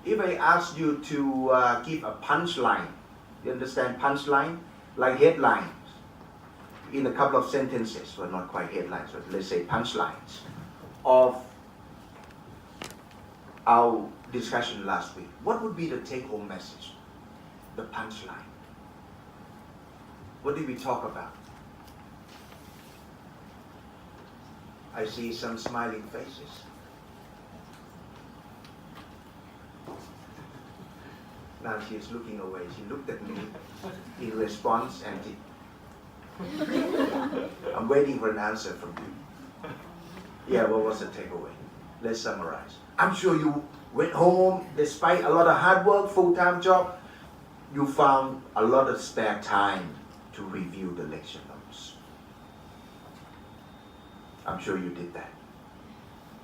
If I ask you to give a punchline, you understand punchline? Like headlines in a couple of sentences, well not quite headlines, but let's say punchlines of our discussion last week. What would be the take-home message? The punchline. What did we talk about? I see some smiling faces. Now she is looking away. She looked at me in response and I'm waiting for an answer from you. Yeah, what was the takeaway? Let's summarize. I'm sure you went home, despite a lot of hard work, full-time job, you found a lot of spare time to review the lecture notes. I'm sure you did that.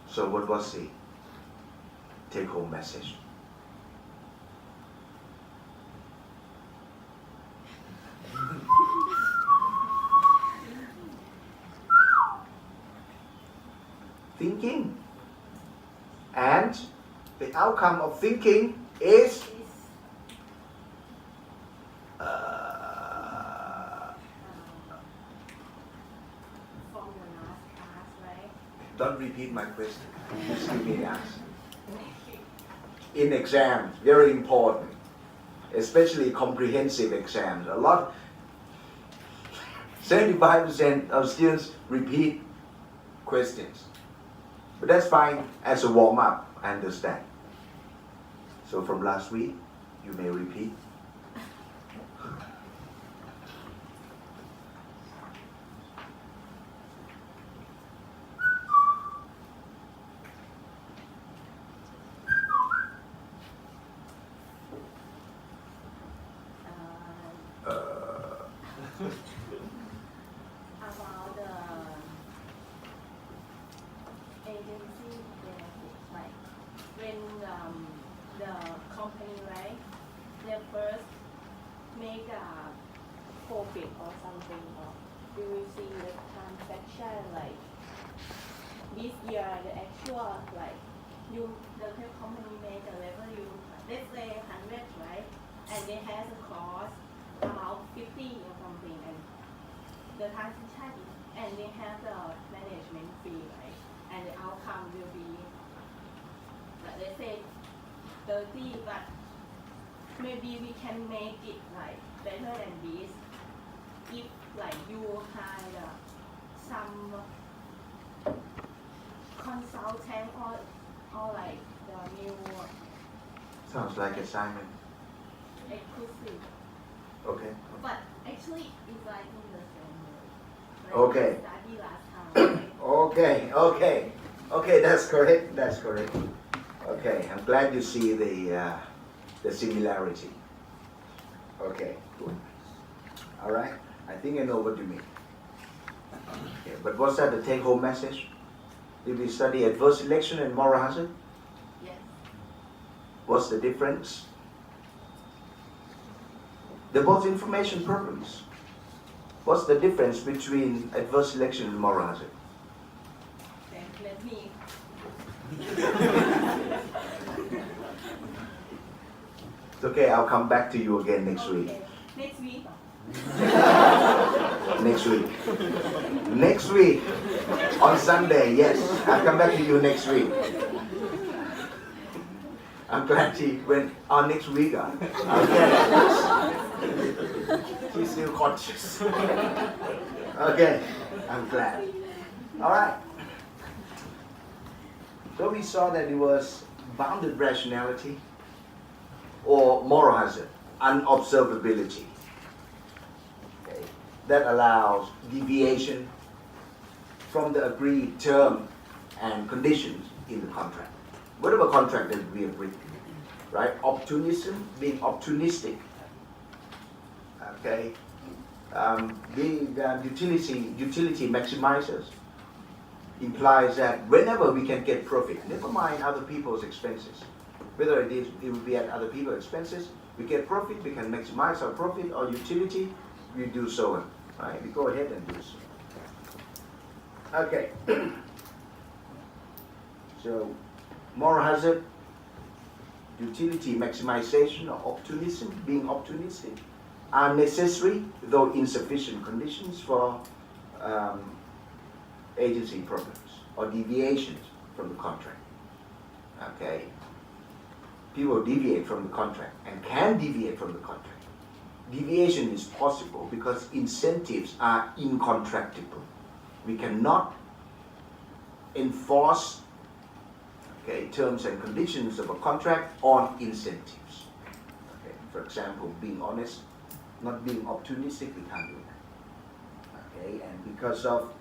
So what was the take-home message? Thinking. And the outcome of thinking is don't repeat my question. Just give me the answer. In exams, very important, especially comprehensive exams. A lot, 75% of students repeat questions. But that's fine as a warm-up, I understand. So from last week, you may repeat. About the agency benefits, like when the company, right, they first make a profit or something, or you will see the transaction, like this year the actual, like the company make a revenue, let's say 100, right, and they have a cost about 50 or something, and the transaction, and they have the management fee, right, and the outcome will be, like, let's say 30, but maybe we can make it like better than this if like you hire some consultant or like the new Sounds like assignment. exclusive. Okay. But actually, it's like in the same way. Like Okay. we studied last time. Okay. Okay, that's correct. That's correct. Okay, I'm glad you see the similarity. Okay, good. All right. I think I know what you mean. Okay, but what's that? The take-home message? Did we study adverse selection and moral hazard? Yes. What's the difference? They're both information problems. What's the difference between adverse selection and moral hazard? Then let me. It's okay, I'll come back to you again next week. Okay. Next week. Next week. Next week. On Sunday, yes. I'll come back to you next week. I'm glad she went on next week. Okay. She's still conscious. Okay. I'm glad. Alright. So we saw that it was bounded rationality or moral hazard, unobservability. Okay. That allows deviation from the agreed term and conditions in the contract. Whatever contract that we agree, right? Opportunism, being opportunistic. Okay. Being utility maximizers implies that whenever we can get profit, never mind other people's expenses, whether it will be at other people's expenses, we get profit, we can maximize our profit or utility, we do so, right? We go ahead and do so. Okay. So, moral hazard, utility maximization or opportunism, being opportunistic, are necessary though insufficient conditions for agency problems or deviations from the contract. Okay, people deviate from the contract and can deviate from the contract. Deviation is possible because incentives are incontractable. We cannot enforce terms and conditions of a contract on incentives. Okay, for example, being honest, not being opportunistic, we can't do that. Okay, and because of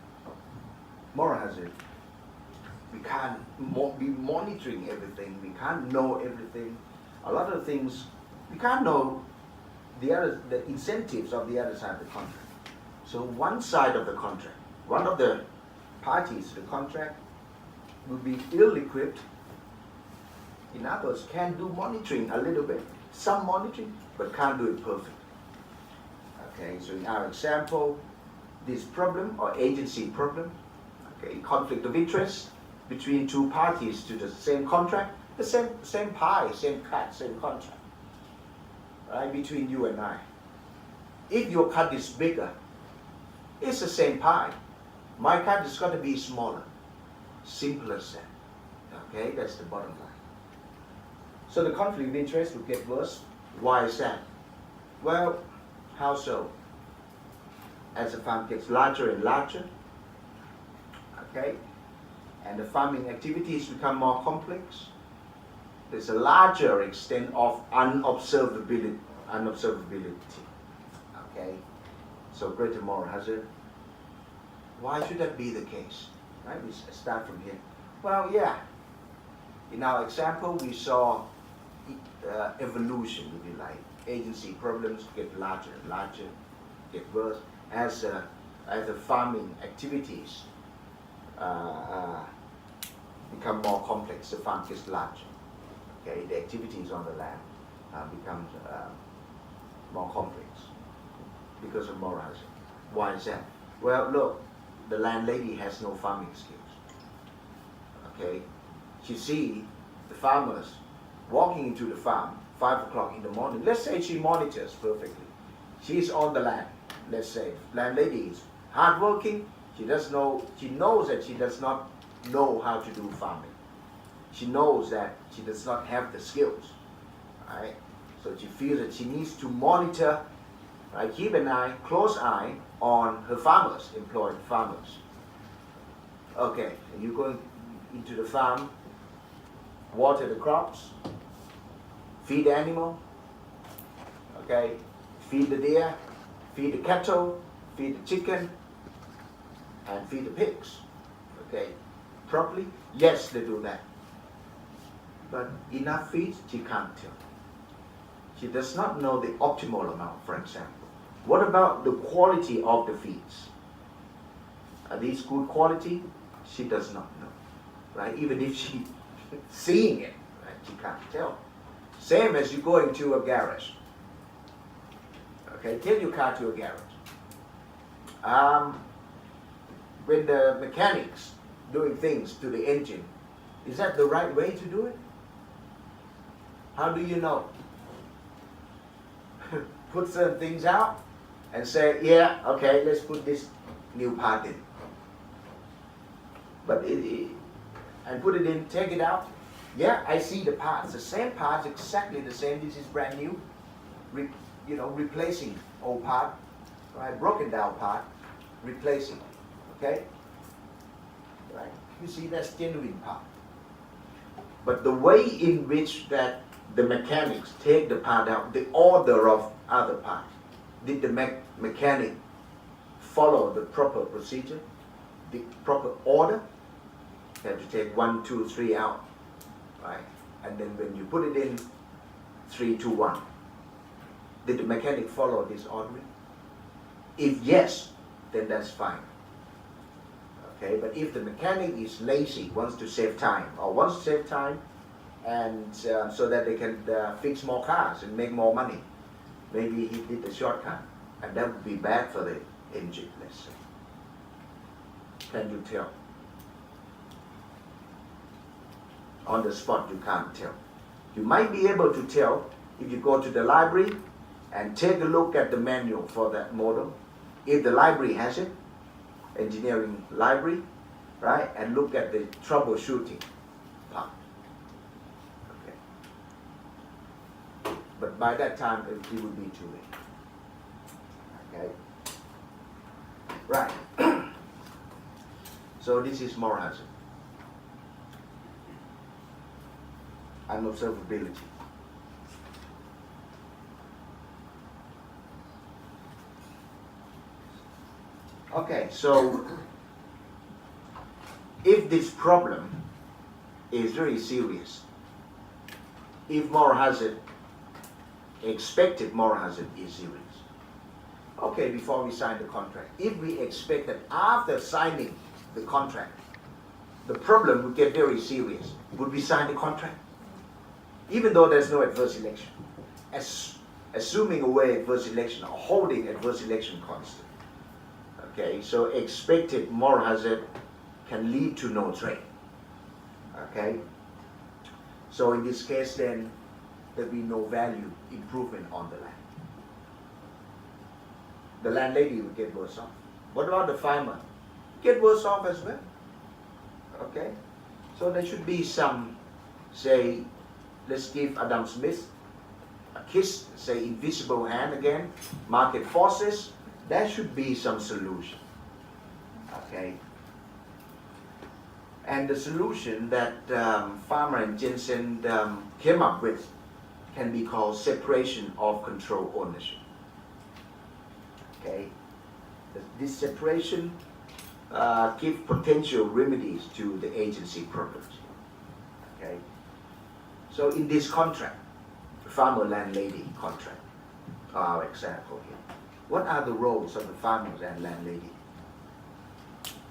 moral hazard, we can't be monitoring everything. We can't know everything. A lot of things we can't know the incentives of the other side of the contract. So one side of the contract, one of the parties to the contract will be ill-equipped. In other words, can do monitoring a little bit, some monitoring, but can't do it perfect. Okay, so in our example, this problem or agency problem, okay, conflict of interest between two parties to the same contract, the same pie, same cut, same contract, right, between you and I. If your cut is bigger, it's the same pie. My cut is going to be smaller. Simple as that. Okay, that's the bottom line. So the conflict of interest will get worse. Why is that? Well, how so? As the farm gets larger and larger, okay, and the farming activities become more complex, there's a larger extent of unobservability. Okay, so greater moral hazard. Why should that be the case? Right, we start from here. Well, yeah. In our example, we saw evolution, if you like. Agency problems get larger and larger, get worse as the farming activities become more complex. The farm gets larger. Okay, the activities on the land becomes more complex because of moral hazard. Why is that? Well, look, the landlady has no farming skills. Okay, she sees the farmers walking into the farm 5 o'clock in the morning. Let's say she monitors perfectly. She's on the land. Let's say landlady is hardworking. She knows that she does not know how to do farming. She knows that she does not have the skills. Right? So she feels that she needs to monitor, right, keep an eye, close eye on her farmers, employed farmers. Okay, and you go into the farm, water the crops, feed the animal, okay, feed the deer, feed the cattle, feed the chicken, and feed the pigs. Okay, properly? Yes, they do that. But enough feed, she can't tell. She does not know the optimal amount, for example. What about the quality of the feeds? Are these good quality? She does not know, right? Even if she's seeing it, right? She can't tell. Same as you go into a garage. Okay, take your car to a garage. When the mechanics doing things to the engine, is that the right way to do it? How do you know? Put certain things out and say, yeah, okay, let's put this new part in. But and put it in, take it out. Yeah, I see the parts, the same parts, exactly the same. This is brand new. Replacing old part, right? Broken down part, replacing. Okay, right? You see, that's genuine part. But the way in which that the mechanics take the part out, the order of other parts, did the mechanic follow the proper procedure, the proper order? You have to take 1, 2, 3 out, right? And then when you put it in, 3, 2, 1. Did the mechanic follow this ordering? If yes, then that's fine. Okay, but if the mechanic is lazy, wants to save time, and so that they can fix more cars and make more money, maybe he did the shortcut, and that would be bad for the engine, let's say. Can you tell? On the spot, you can't tell. You might be able to tell if you go to the library and take a look at the manual for that model, if the library has it, engineering library, right, and look at the troubleshooting part. Okay. But by that time, it would be too late. Okay. Right. So this is moral hazard. Unobservability. Okay, so if this problem is very serious, if moral hazard, expected moral hazard is serious. Okay, before we sign the contract, if we expect that after signing the contract, the problem would get very serious, would we sign the contract? Even though there's no adverse selection. Assuming away adverse selection or holding adverse selection constant. Okay, so expected moral hazard can lead to no trade. Okay, so in this case then, there'll be no value improvement on the land. The landlady will get worse off. What about the farmer? Get worse off as well. Okay, so there should be some, say, let's give Adam Smith a kiss, say invisible hand again, market forces. There should be some solution. Okay, and the solution that Farmer and Jensen came up with can be called separation of control ownership. Okay, this separation gives potential remedies to the agency problems. Okay, so in this contract, farmer landlady contract, our example here, what are the roles of the farmers and landlady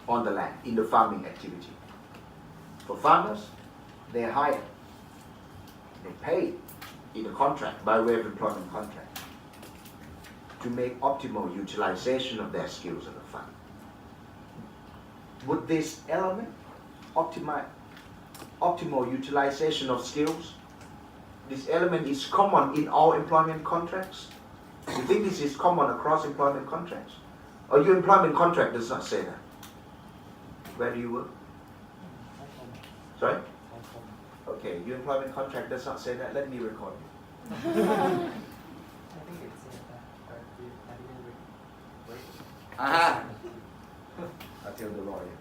on the land in the farming activity? For farmers, they're hired, they pay in the contract by way of employment contract to make optimal utilization of their skills on the farm. Would this element, optimal utilization of skills, this element is common in all employment contracts? You think this is common across employment contracts? Or your employment contract does not say that? Where do you work? Sorry? Okay, your employment contract does not say that. Let me record you. I think it said that, but I didn't read it. Aha! I'll tell the lawyer.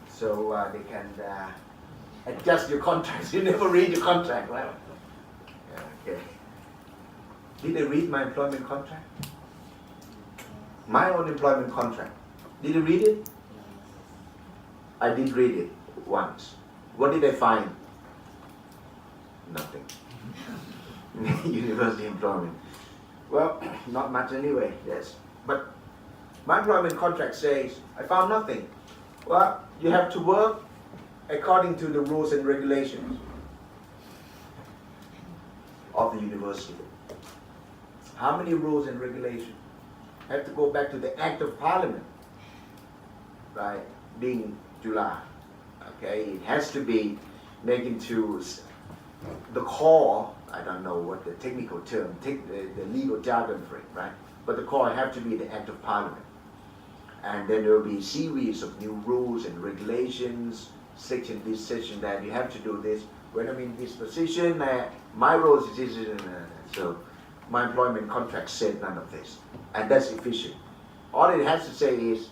So they can adjust your contracts. You never read your contract, right? Okay. Did they read my employment contract? My own employment contract. Did they read it? I did read it once. What did I find? Nothing. University employment. Well, not much anyway, yes. But my employment contract says, I found nothing. Well, you have to work according to the rules and regulations of the university. How many rules and regulations? I have to go back to the Act of Parliament, right, being July. Okay, it has to be making to the core, I don't know what the technical term, the legal jargon for it, right? But the core have to be the Act of Parliament. And then there will be a series of new rules and regulations, section this, section that, you have to do this. When I'm in this position, my role is this, so my employment contract said none of this. And that's efficient. All it has to say is,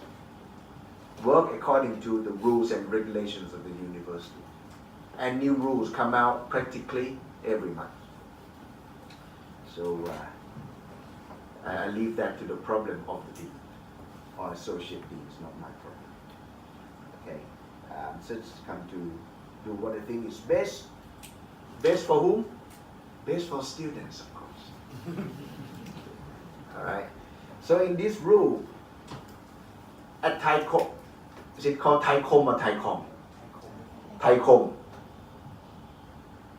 work according to the rules and regulations of the university. And new rules come out practically every month. So I leave that to the problem of the dean or associate dean. It's not my problem. Okay, so let's come to do what I think is best. Best for whom? Best for students, of course. All right. So in this rule, at Taiko, is it called Taikom or Taikom? Taikom.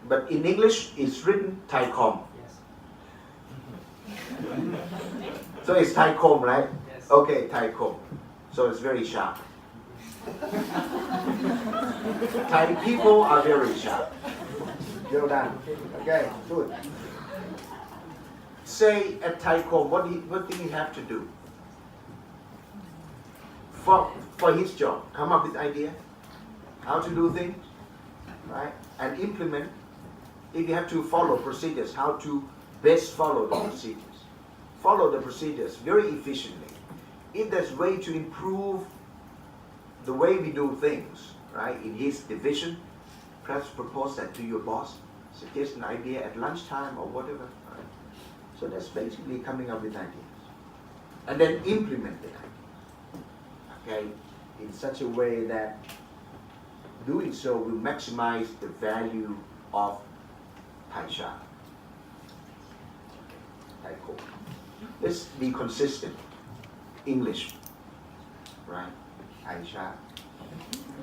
But in English, it's written Taikom. Yes. So it's Taikom, right? Yes. Okay, Taikom. So it's very sharp. Thai people are very sharp. Well done. Okay, good. Say at Taiko, what do you have to do? For his job, come up with idea, how to do things, right? And implement. If you have to follow procedures, how to best follow the procedures. Follow the procedures very efficiently. If there's a way to improve the way we do things, right, in his division, perhaps propose that to your boss, suggest an idea at lunchtime or whatever. Right? So that's basically coming up with ideas. And then implement the idea. Okay, in such a way that doing so will maximize the value of Taisha. Taiko. Let's be consistent. English, right? Taisha.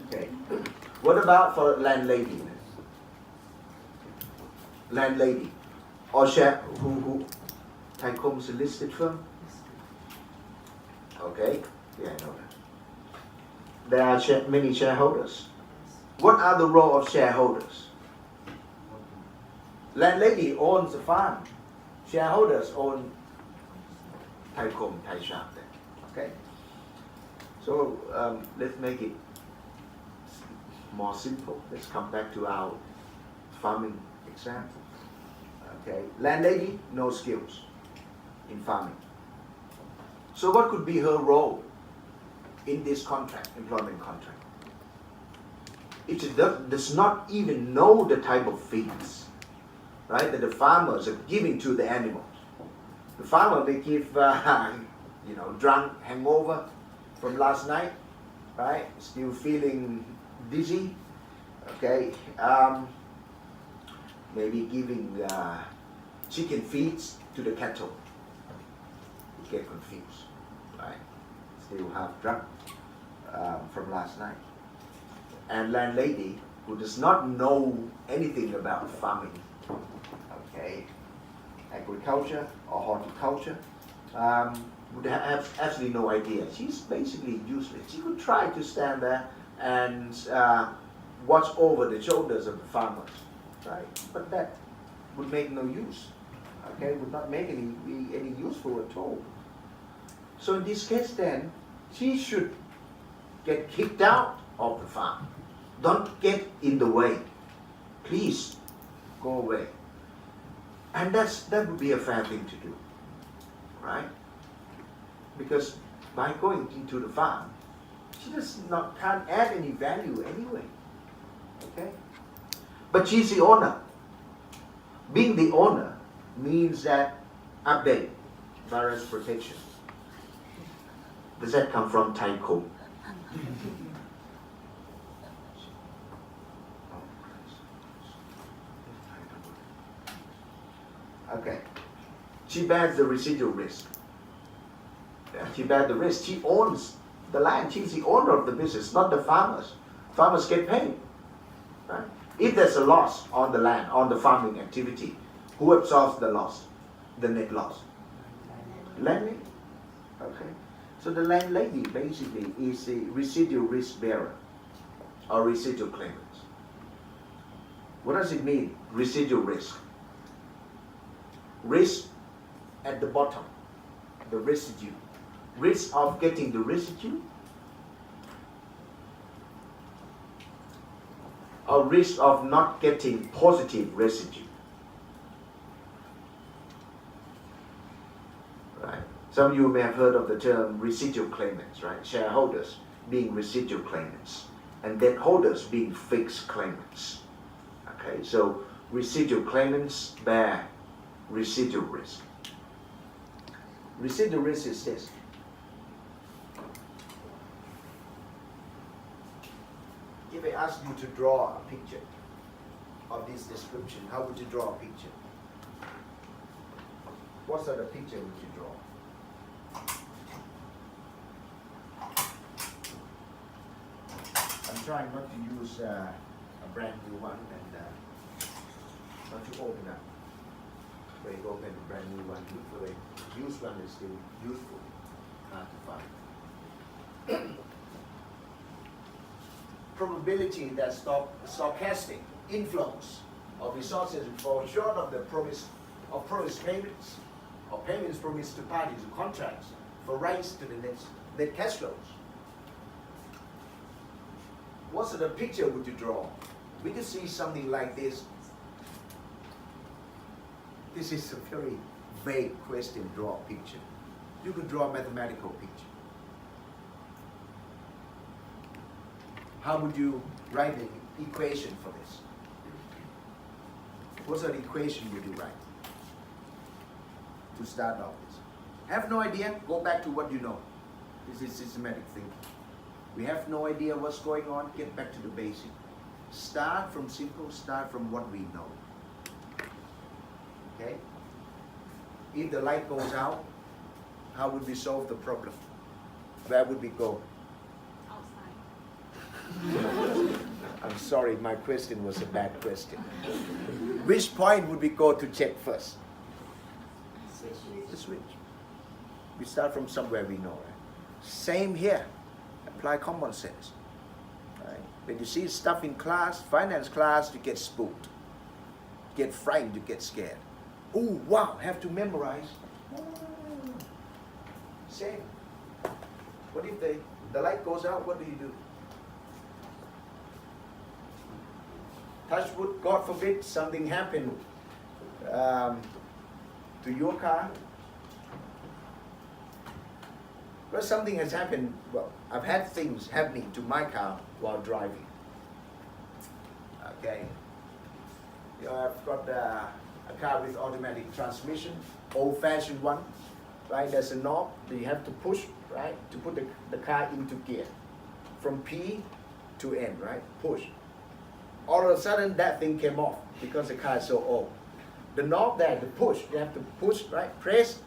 Okay. What about for landlady? Landlady, or share who Taiko is a listed firm. Okay. Yeah, I know that. There are many shareholders. What are the role of shareholders? Landlady owns the farm. Shareholders own Taiko, Taisha. Okay. So let's make it more simple. Let's come back to our farming example. Okay. Landlady, no skills in farming. So what could be her role in this contract, employment contract? If she does not even know the type of feeds, right, that the farmers are giving to the animals. The farmer may give, drunk, hangover from last night, right? Still feeling dizzy, okay? Maybe giving chicken feeds to the cattle. You get confused, right? Still have drunk from last night. And landlady who does not know anything about farming, okay, agriculture or horticulture, would have absolutely no idea. She's basically useless. She could try to stand there and watch over the shoulders of the farmers, right? But that would make no use, okay, would not make any useful at all. So in this case then, she should get kicked out of the farm. Don't get in the way. Please go away. And that would be a fair thing to do, right? Because by going into the farm, she can't add any value anyway. Okay? But she's the owner. Being the owner means that update, virus protection. Does that come from Taiko? Okay. She bears the residual risk. Yeah, she bears the risk. She owns the land. She's the owner of the business, not the farmers. Farmers get paid. Right? If there's a loss on the land, on the farming activity, who absorbs the loss, the net loss? Landlady. Okay. So the landlady basically is a residual risk bearer or residual claimant. What does it mean, residual risk? Risk at the bottom, the residue. Risk of getting the residue, or risk of not getting positive residue. Right. Some of you may have heard of the term residual claimants, right? Shareholders being residual claimants, and debt holders being fixed claimants. Okay, so residual claimants bear residual risk. Residual risk is this. If I ask you to draw a picture of this description, how would you draw a picture? What sort of picture would you draw? I'm trying not to use a brand new one and not to open up. When you open a brand new one, the used one is still useful, hard to find. Probability that stochastic inflows of resources fall short of the promise of promised payments or payments promised to parties to contracts for rights to the net cash flows. What sort of picture would you draw? We could see something like this. This is a very vague question, draw a picture. You could draw a mathematical picture. How would you write an equation for this? What sort of equation would you write to start off with? Have no idea? Go back to what you know. This is systematic thinking. We have no idea what's going on, get back to the basic. Start from simple, start from what we know. Okay? If the light goes out, how would we solve the problem? Where would we go? Outside. I'm sorry, my question was a bad question. Which point would we go to check first? The switch. We start from somewhere we know. Right? Same here. Apply common sense. Right? When you see stuff in class, finance class, you get spooked. Get frightened, you get scared. Oh, wow, have to memorize. Same. What if the light goes out, what do you do? Touch wood, God forbid, something happened to your car. Well, something has happened. Well, I've had things happening to my car while driving. Okay. You know, I've got a car with automatic transmission, old-fashioned one. Right, there's a knob that you have to push, right, to put the car into gear. From P to N, right, push. All of a sudden, that thing came off because the car is so old. The knob there, the push, you have to push, right, press.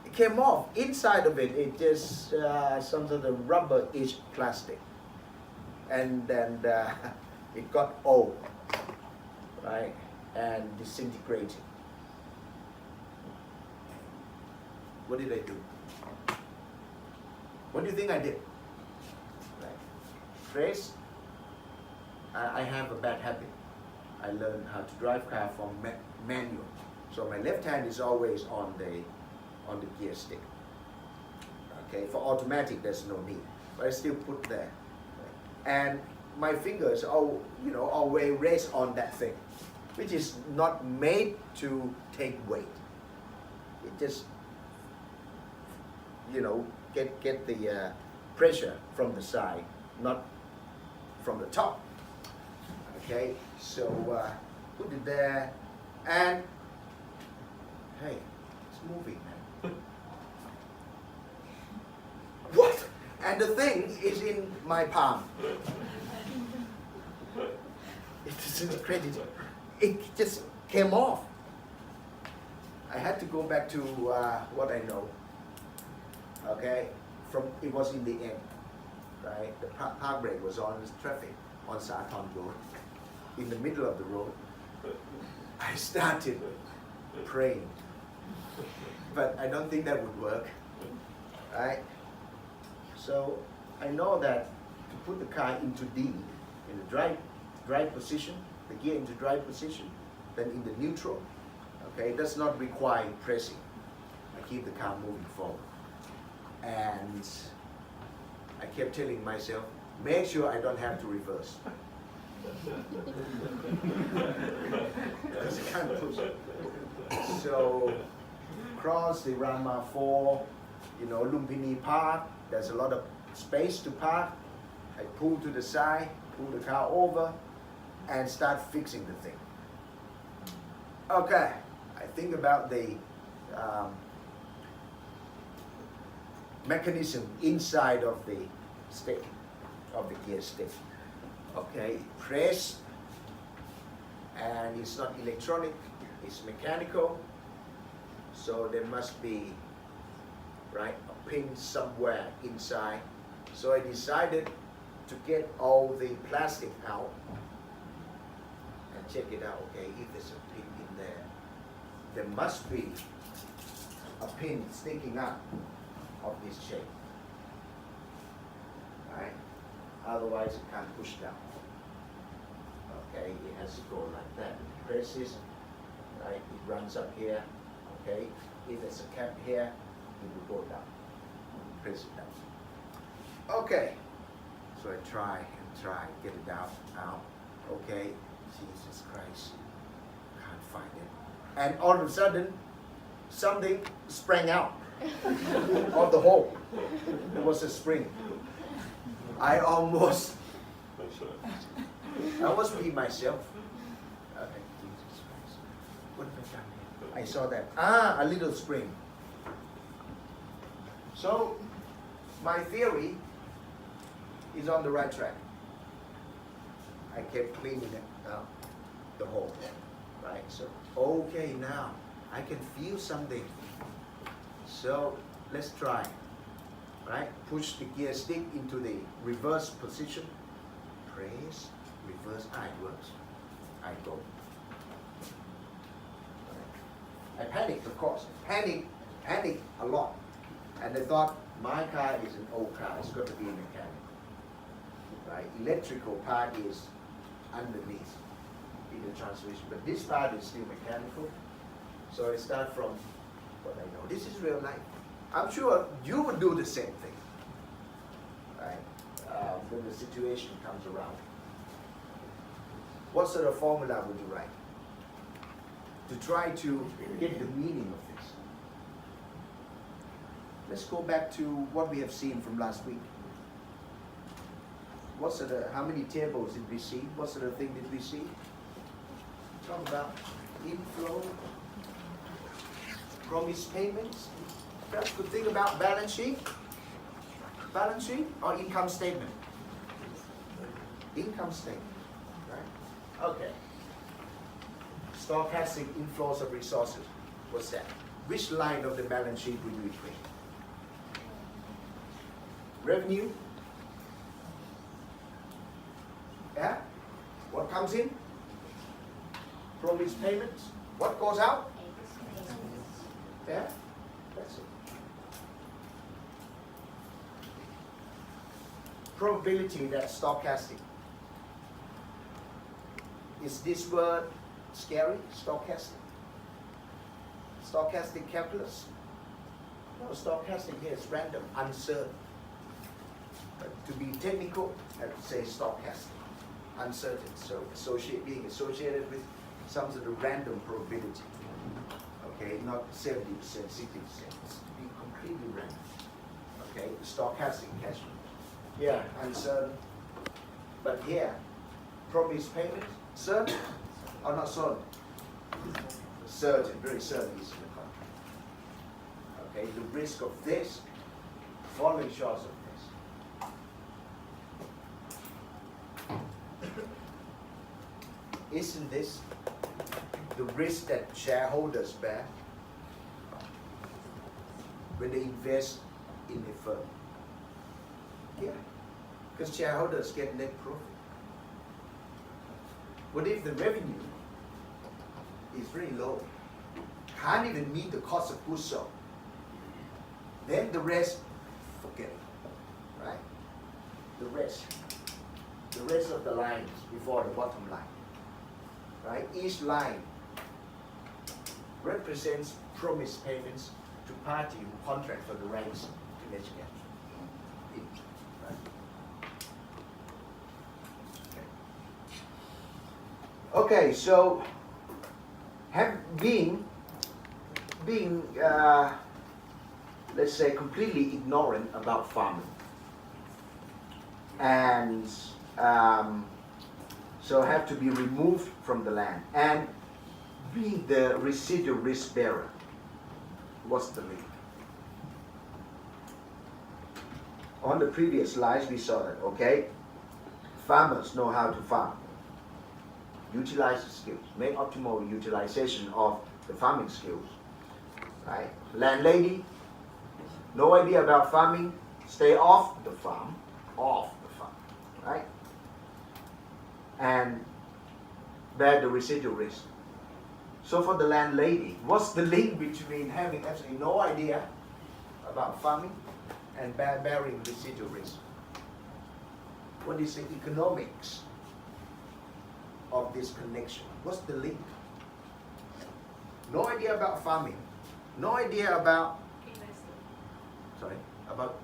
It came off. Inside of it, it just some sort of rubber-ish plastic. And then it got old, right, and disintegrated. What did I do? What do you think I did? Right. Trace. I have a bad habit. I learned how to drive car from manual. So my left hand is always on the gear stick. Okay, for automatic there's no need, but I still put there. And my fingers always rest on that thing, which is not made to take weight. It just get the pressure from the side, not from the top. Okay, so put it there, and hey, it's moving, man. What? And the thing is in my palm. It isn't credited. It just came off. I had to go back to what I know. Okay, it was in the end, right? The park brake was on the traffic on Sathon Road, in the middle of the road. I started praying, but I don't think that would work, right? So I know that to put the car into D, in the drive position, the gear into drive position, then in the neutral, okay, it does not require pressing. I keep the car moving forward. And I kept telling myself, make sure I don't have to reverse. Because I can't push it. So, cross the Rama 4, Lumpini Park, there's a lot of space to park. I pull to the side, pull the car over, and start fixing the thing. Okay, I think about the mechanism inside of the stick, of the gear stick. Okay, press, and it's not electronic, it's mechanical. So there must be, right, a pin somewhere inside. So I decided to get all the plastic out and check it out, okay, if there's a pin in there. There must be a pin sticking up of this shape, right? Otherwise it can't push down. Okay, it has to go like that. Press this, right? It runs up here. Okay, if there's a cap here, it will go down. Press it down. Okay, so I try and try, get it out. Okay, Jesus Christ, can't find it. And all of a sudden, something sprang out of the hole. There was a spring. I almost peed myself. Okay, Jesus Christ. What have I done here? I saw that. A little spring. So, my theory is on the right track. I kept cleaning it out, the hole. Right? So, okay, now I can feel something. So, let's try. Right? Push the gear stick into the reverse position. Press, reverse. It works. I go. Right. I panicked, of course. Panicked a lot. And I thought, my car is an old car. It's got to be a mechanic. Right? Electrical part is underneath in the transmission. But this part is still mechanical. So I start from what I know. This is real life. I'm sure you would do the same thing, right? When the situation comes around. What sort of formula would you write to try to get the meaning of this? Let's go back to what we have seen from last week. How many tables did we see? What sort of thing did we see? Talk about inflow, promise payments. Perhaps could think about balance sheet or income statement. Income statement, right? Okay. Stochastic inflows of resources. What's that? Which line of the balance sheet would you equate? Revenue. Yeah. What comes in? Promise payments. What goes out? Yeah. That's it. Probability, that's stochastic. Is this word scary? Stochastic? Stochastic calculus? No, stochastic here is random, uncertain. But to be technical, I would say stochastic, uncertain. So being associated with some sort of random probability. Okay, not 70%, 60%. It's to be completely random. Okay, stochastic cash flow. Yeah, uncertain. But here, promise payment, certain or not certain? Certain, very certain is in the contract. Okay, the risk of this, falling short of this. Isn't this the risk that shareholders bear when they invest in a firm? Yeah, because shareholders get net profit. What if the revenue is very low? Can't even meet the cost of goods sold. Then the rest, forget it, right? The rest of the lines before the bottom line, right? Each line represents promised payments to party who contract for the rights to net cash. Okay, so being let's say completely ignorant about farming, and so have to be removed from the land, and being the residual risk bearer. What's the link? On the previous slides we saw that, okay? Farmers know how to farm. Utilize the skills, make optimal utilization of the farming skills, right? Landlady, no idea about farming, stay off the farm, right? And bear the residual risk. So for the landlady, what's the link between having absolutely no idea about farming and bearing residual risk? What is the economics of this connection? What's the link? No idea about farming. No idea about, sorry, about,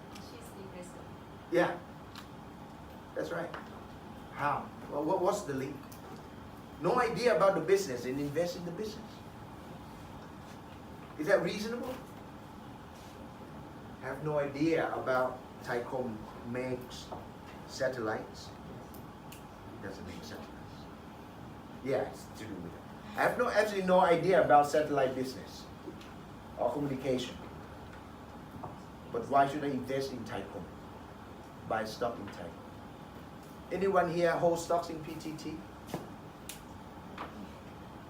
yeah, that's right. How? Well, what's the link? No idea about the business and invest in the business. Is that reasonable? Have no idea about Thaicom makes satellites. It doesn't make satellites. Yeah, it's to do with it. I have absolutely no idea about satellite business or communication. But why should I invest in Thaicom? Buy stock in Thaicom. Anyone here hold stocks in PTT?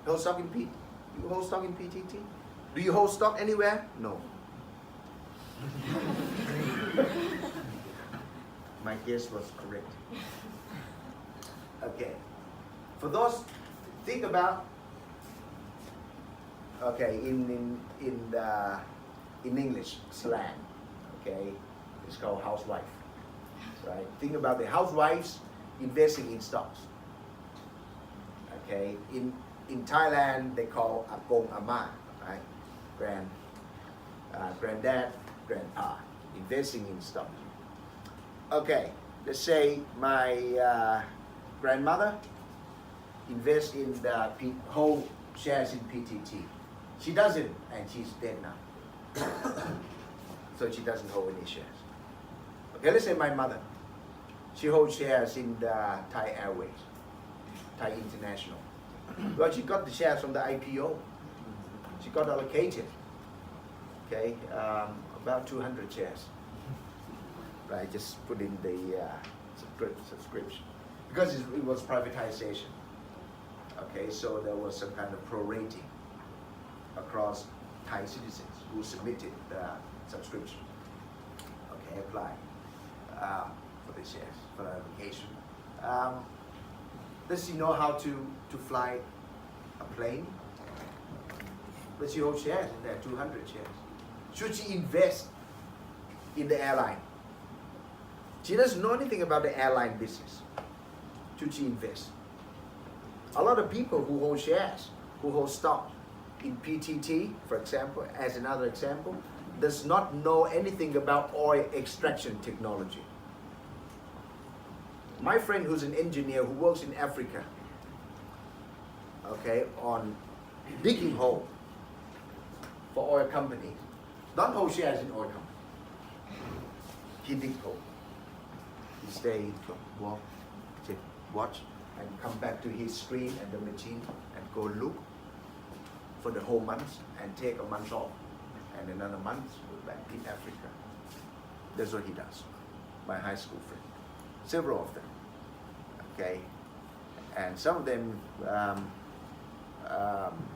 Hold stock in P? You hold stock in PTT? Do you hold stock anywhere? No. My guess was correct. Okay. For those, think about. Okay, in English slang, okay, it's called housewife, right? Think about the housewives investing in stocks. Okay, in Thailand they call Agong Ama, right? Granddad, grandpa, investing in stocks. Okay, let's say my grandmother invests in the whole shares in PTT. She doesn't, and she's dead now. So she doesn't hold any shares. Okay, let's say my mother. She holds shares in the Thai Airways, Thai International. Well, she got the shares from the IPO. She got allocated, okay, about 200 shares. Right, just put in the subscription. Because it was privatization. Okay, so there was some kind of prorating across Thai citizens who submitted the subscription. Okay, apply for the shares, for the application. Does she know how to fly a plane? But she holds shares in there, 200 shares. Should she invest in the airline? She doesn't know anything about the airline business. Should she invest? A lot of people who hold shares, who hold stock in PTT, for example, as another example, does not know anything about oil extraction technology. My friend who's an engineer who works in Africa, okay, on digging hole for oil companies, don't hold shares in oil companies. He digs hole. He stay, walk, watch, and come back to his screen and the machine and go look for the whole month and take a month off and another month go back in Africa. That's what he does. My high school friend. Several of them. Okay, and some of them, I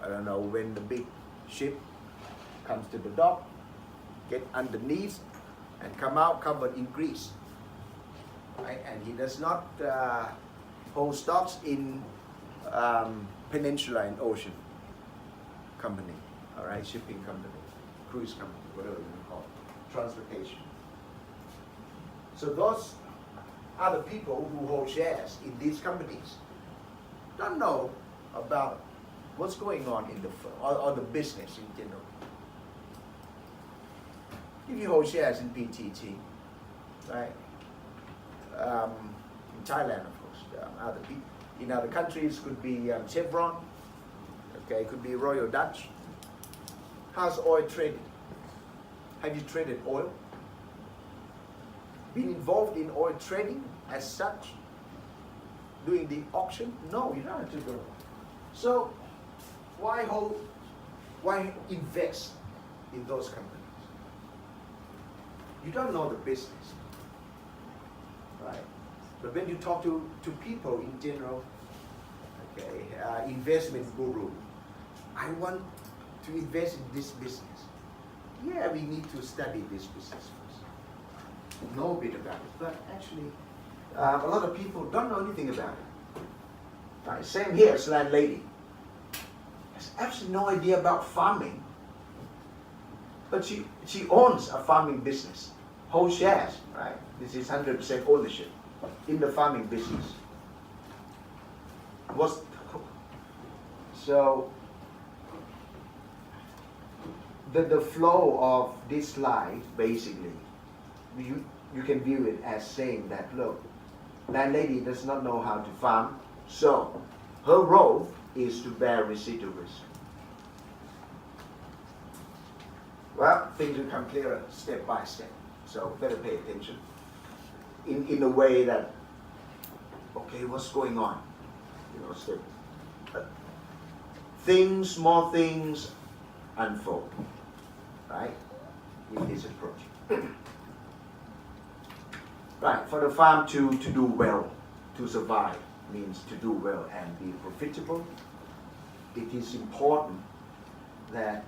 don't know, when the big ship comes to the dock, get underneath and come out covered in grease. Right? And he does not hold stocks in peninsula and ocean company, all right, shipping company, cruise company, whatever you want to call it, transportation. So those are the people who hold shares in these companies. Don't know about what's going on in the or the business in general. If you hold shares in PTT, right? In Thailand, of course, in other countries could be Chevron, okay, could be Royal Dutch. How's oil traded? Have you traded oil? Been involved in oil trading as such? Doing the auction? No, you don't have to go. So why invest in those companies? You don't know the business, right? But when you talk to people in general, okay, investment guru, I want to invest in this business. Yeah, we need to study this business first, know a bit about it. But actually, a lot of people don't know anything about it. Right? Same here, as landlady has absolutely no idea about farming, but she owns a farming business, whole shares, right? This is 100% ownership in the farming business. So the flow of this slide, basically, you can view it as saying that, look, landlady does not know how to farm, so her role is to bear residual risk. Well, things become clearer step by step, so better pay attention in a way that, okay, what's going on? You know, step. More things unfold, right, in this approach. Right, for the farm to do well, to survive, means to do well and be profitable, it is important that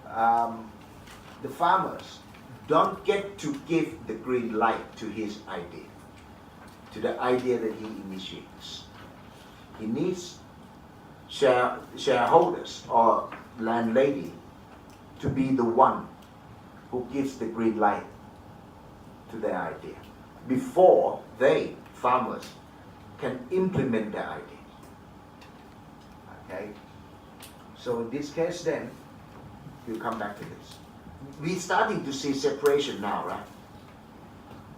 the farmers don't get to give the green light to his idea, to the idea that he initiates. He needs shareholders or landlady to be the one who gives the green light to their idea before they, farmers, can implement their idea. Okay? So in this case then, we'll come back to this. We're starting to see separation now, right?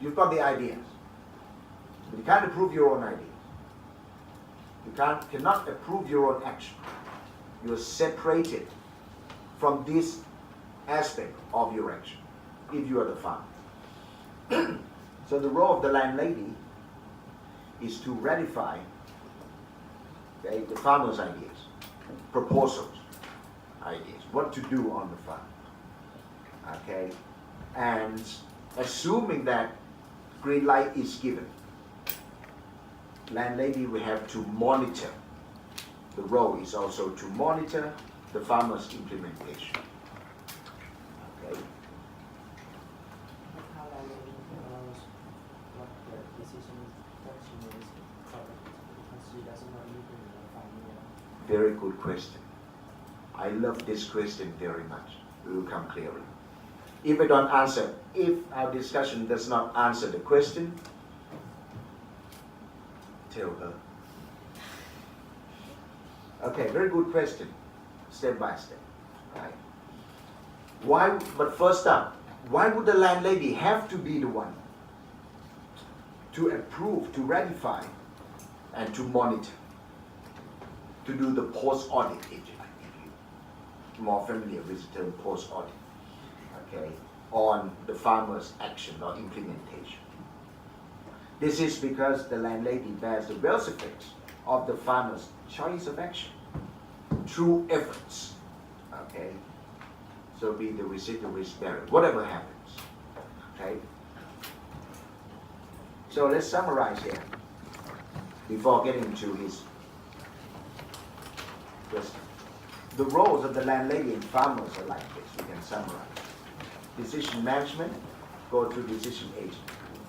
You've got the ideas, but you can't approve your own ideas. You cannot approve your own action. You're separated from this aspect of your action if you are the farmer. So the role of the landlady is to ratify, okay, the farmer's ideas, proposals, ideas, what to do on the farm. Okay, and assuming that green light is given, landlady will have to monitor. The role is also to monitor the farmer's implementation. Okay. How landlady knows what the decision that she makes is correct because she doesn't know anything about farming. Very good question. I love this question very much. It will come clearly. If our discussion does not answer the question, tell her. Okay, very good question. Step by step. Right? But first up, why would the landlady have to be the one to approve, to ratify, and to monitor, to do the post-audit, if you're more familiar with the term post-audit, okay, on the farmer's action or implementation? This is because the landlady bears the wealth effects of the farmer's choice of action through efforts, okay? So be the residual risk bearer, whatever happens, okay? So let's summarize here before getting to his question. The roles of the landlady and farmers are like this, we can summarize. Decision management, go to decision agent,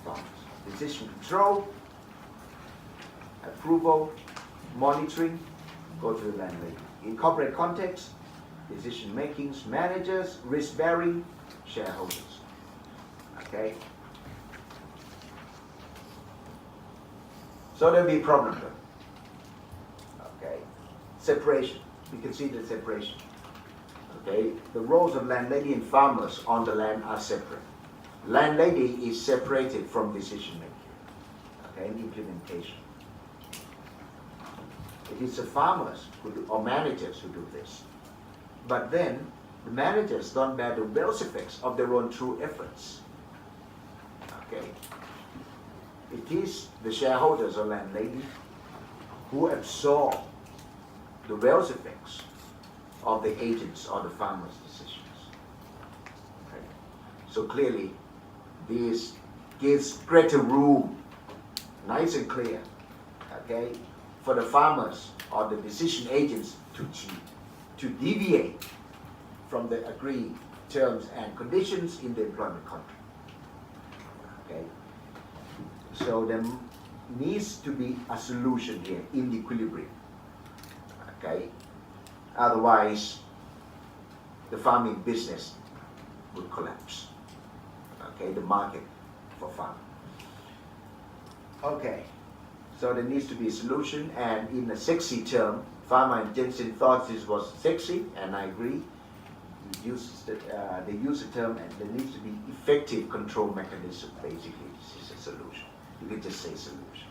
farmers. Decision control, approval, monitoring, go to the landlady. In corporate context, decision makings, managers, risk bearing, shareholders. Okay? So there'll be a problem though. Okay? Separation. We can see the separation. Okay? The roles of landlady and farmers on the land are separate. Landlady is separated from decision making, okay, and implementation. It is the farmers or managers who do this. But then the managers don't bear the wealth effects of their own true efforts. Okay. It is the shareholders or landlady who absorb the wealth effects of the agents or the farmers' decisions. Okay. So clearly, this gives greater room, nice and clear, okay, for the farmers or the decision agents to cheat, to deviate from the agreed terms and conditions in the employment contract. Okay. So there needs to be a solution here in the equilibrium. Okay. Otherwise, the farming business will collapse. Okay, the market for farming. Okay, so there needs to be a solution, and in a sexy term, Farmer and Jensen thought this was sexy, and I agree. They use the term, and there needs to be effective control mechanism. Basically, this is a solution. You can just say solution.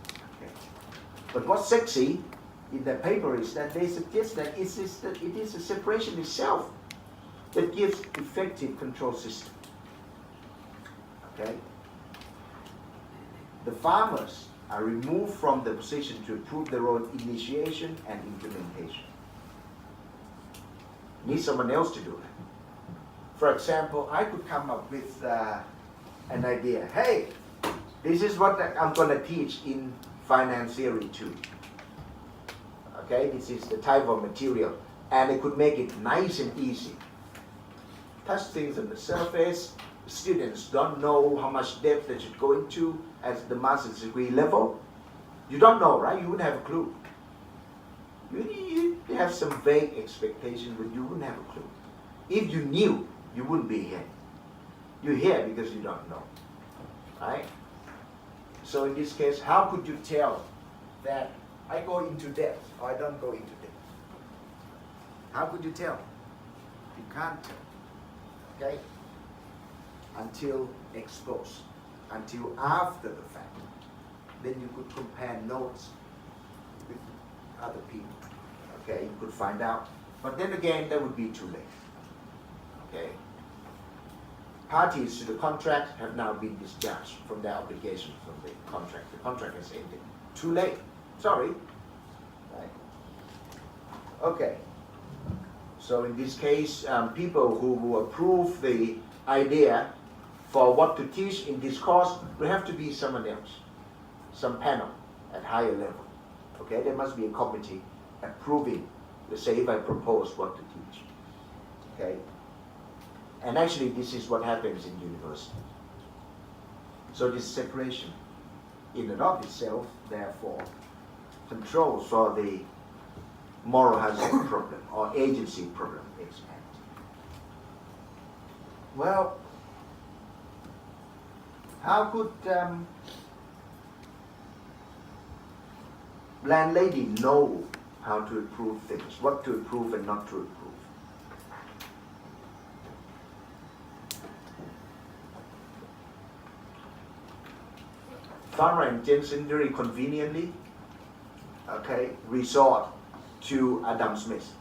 Okay. But what's sexy in the paper is that they suggest that it is a separation itself that gives effective control system. Okay. The farmers are removed from the position to approve their own initiation and implementation. Need someone else to do it. For example, I could come up with an idea. Hey, this is what I'm going to teach in Finance Theory 2. Okay, this is the type of material, and it could make it nice and easy. Touch things on the surface. Students don't know how much depth they should go into at the master's degree level. You don't know, right? You wouldn't have a clue. You have some vague expectation, but you wouldn't have a clue. If you knew, you wouldn't be here. You're here because you don't know, right? So in this case, how could you tell that I go into depth or I don't go into depth? How could you tell? You can't tell, okay? Until exposed, until after the fact. Then you could compare notes with other people. Okay, you could find out. But then again, that would be too late. Okay. Parties to the contract have now been discharged from their obligation from the contract. The contract has ended. Too late. Sorry. Right. Okay. So in this case, people who approve the idea for what to teach in this course will have to be someone else, some panel at higher level. Okay, there must be a committee approving, let's say if I propose what to teach. Okay, and actually this is what happens in university. So this separation in and of itself, therefore, controls for the moral hazard problem or agency problem expand. Well, how could landlady know how to approve things, what to approve and not to approve? Farmer and Jensen very conveniently, okay, resort to Adam Smith.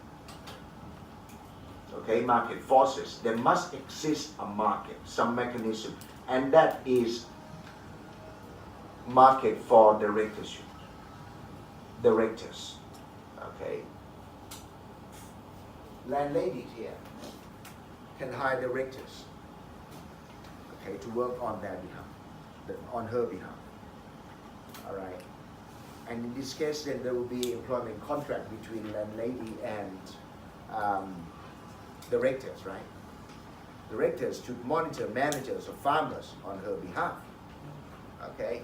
Okay, market forces. There must exist a market, some mechanism, and that is market for directorship. Directors. Okay. Landladies here can hire directors, okay, to work on their behalf, on her behalf. All right. And in this case, then there will be employment contract between landlady and directors, right? Directors to monitor managers or farmers on her behalf. Okay.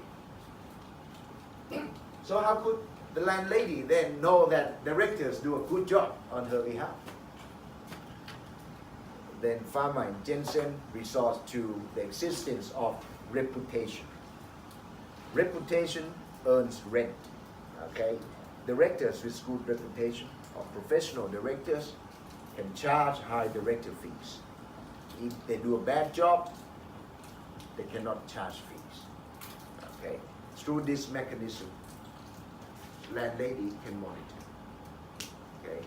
So how could the landlady then know that directors do a good job on her behalf? Then Farmer and Jensen resort to the existence of reputation. Reputation earns rent. Okay, directors with good reputation or professional directors can charge high director fees. If they do a bad job, they cannot charge fees. Okay, through this mechanism, landlady can monitor. Okay,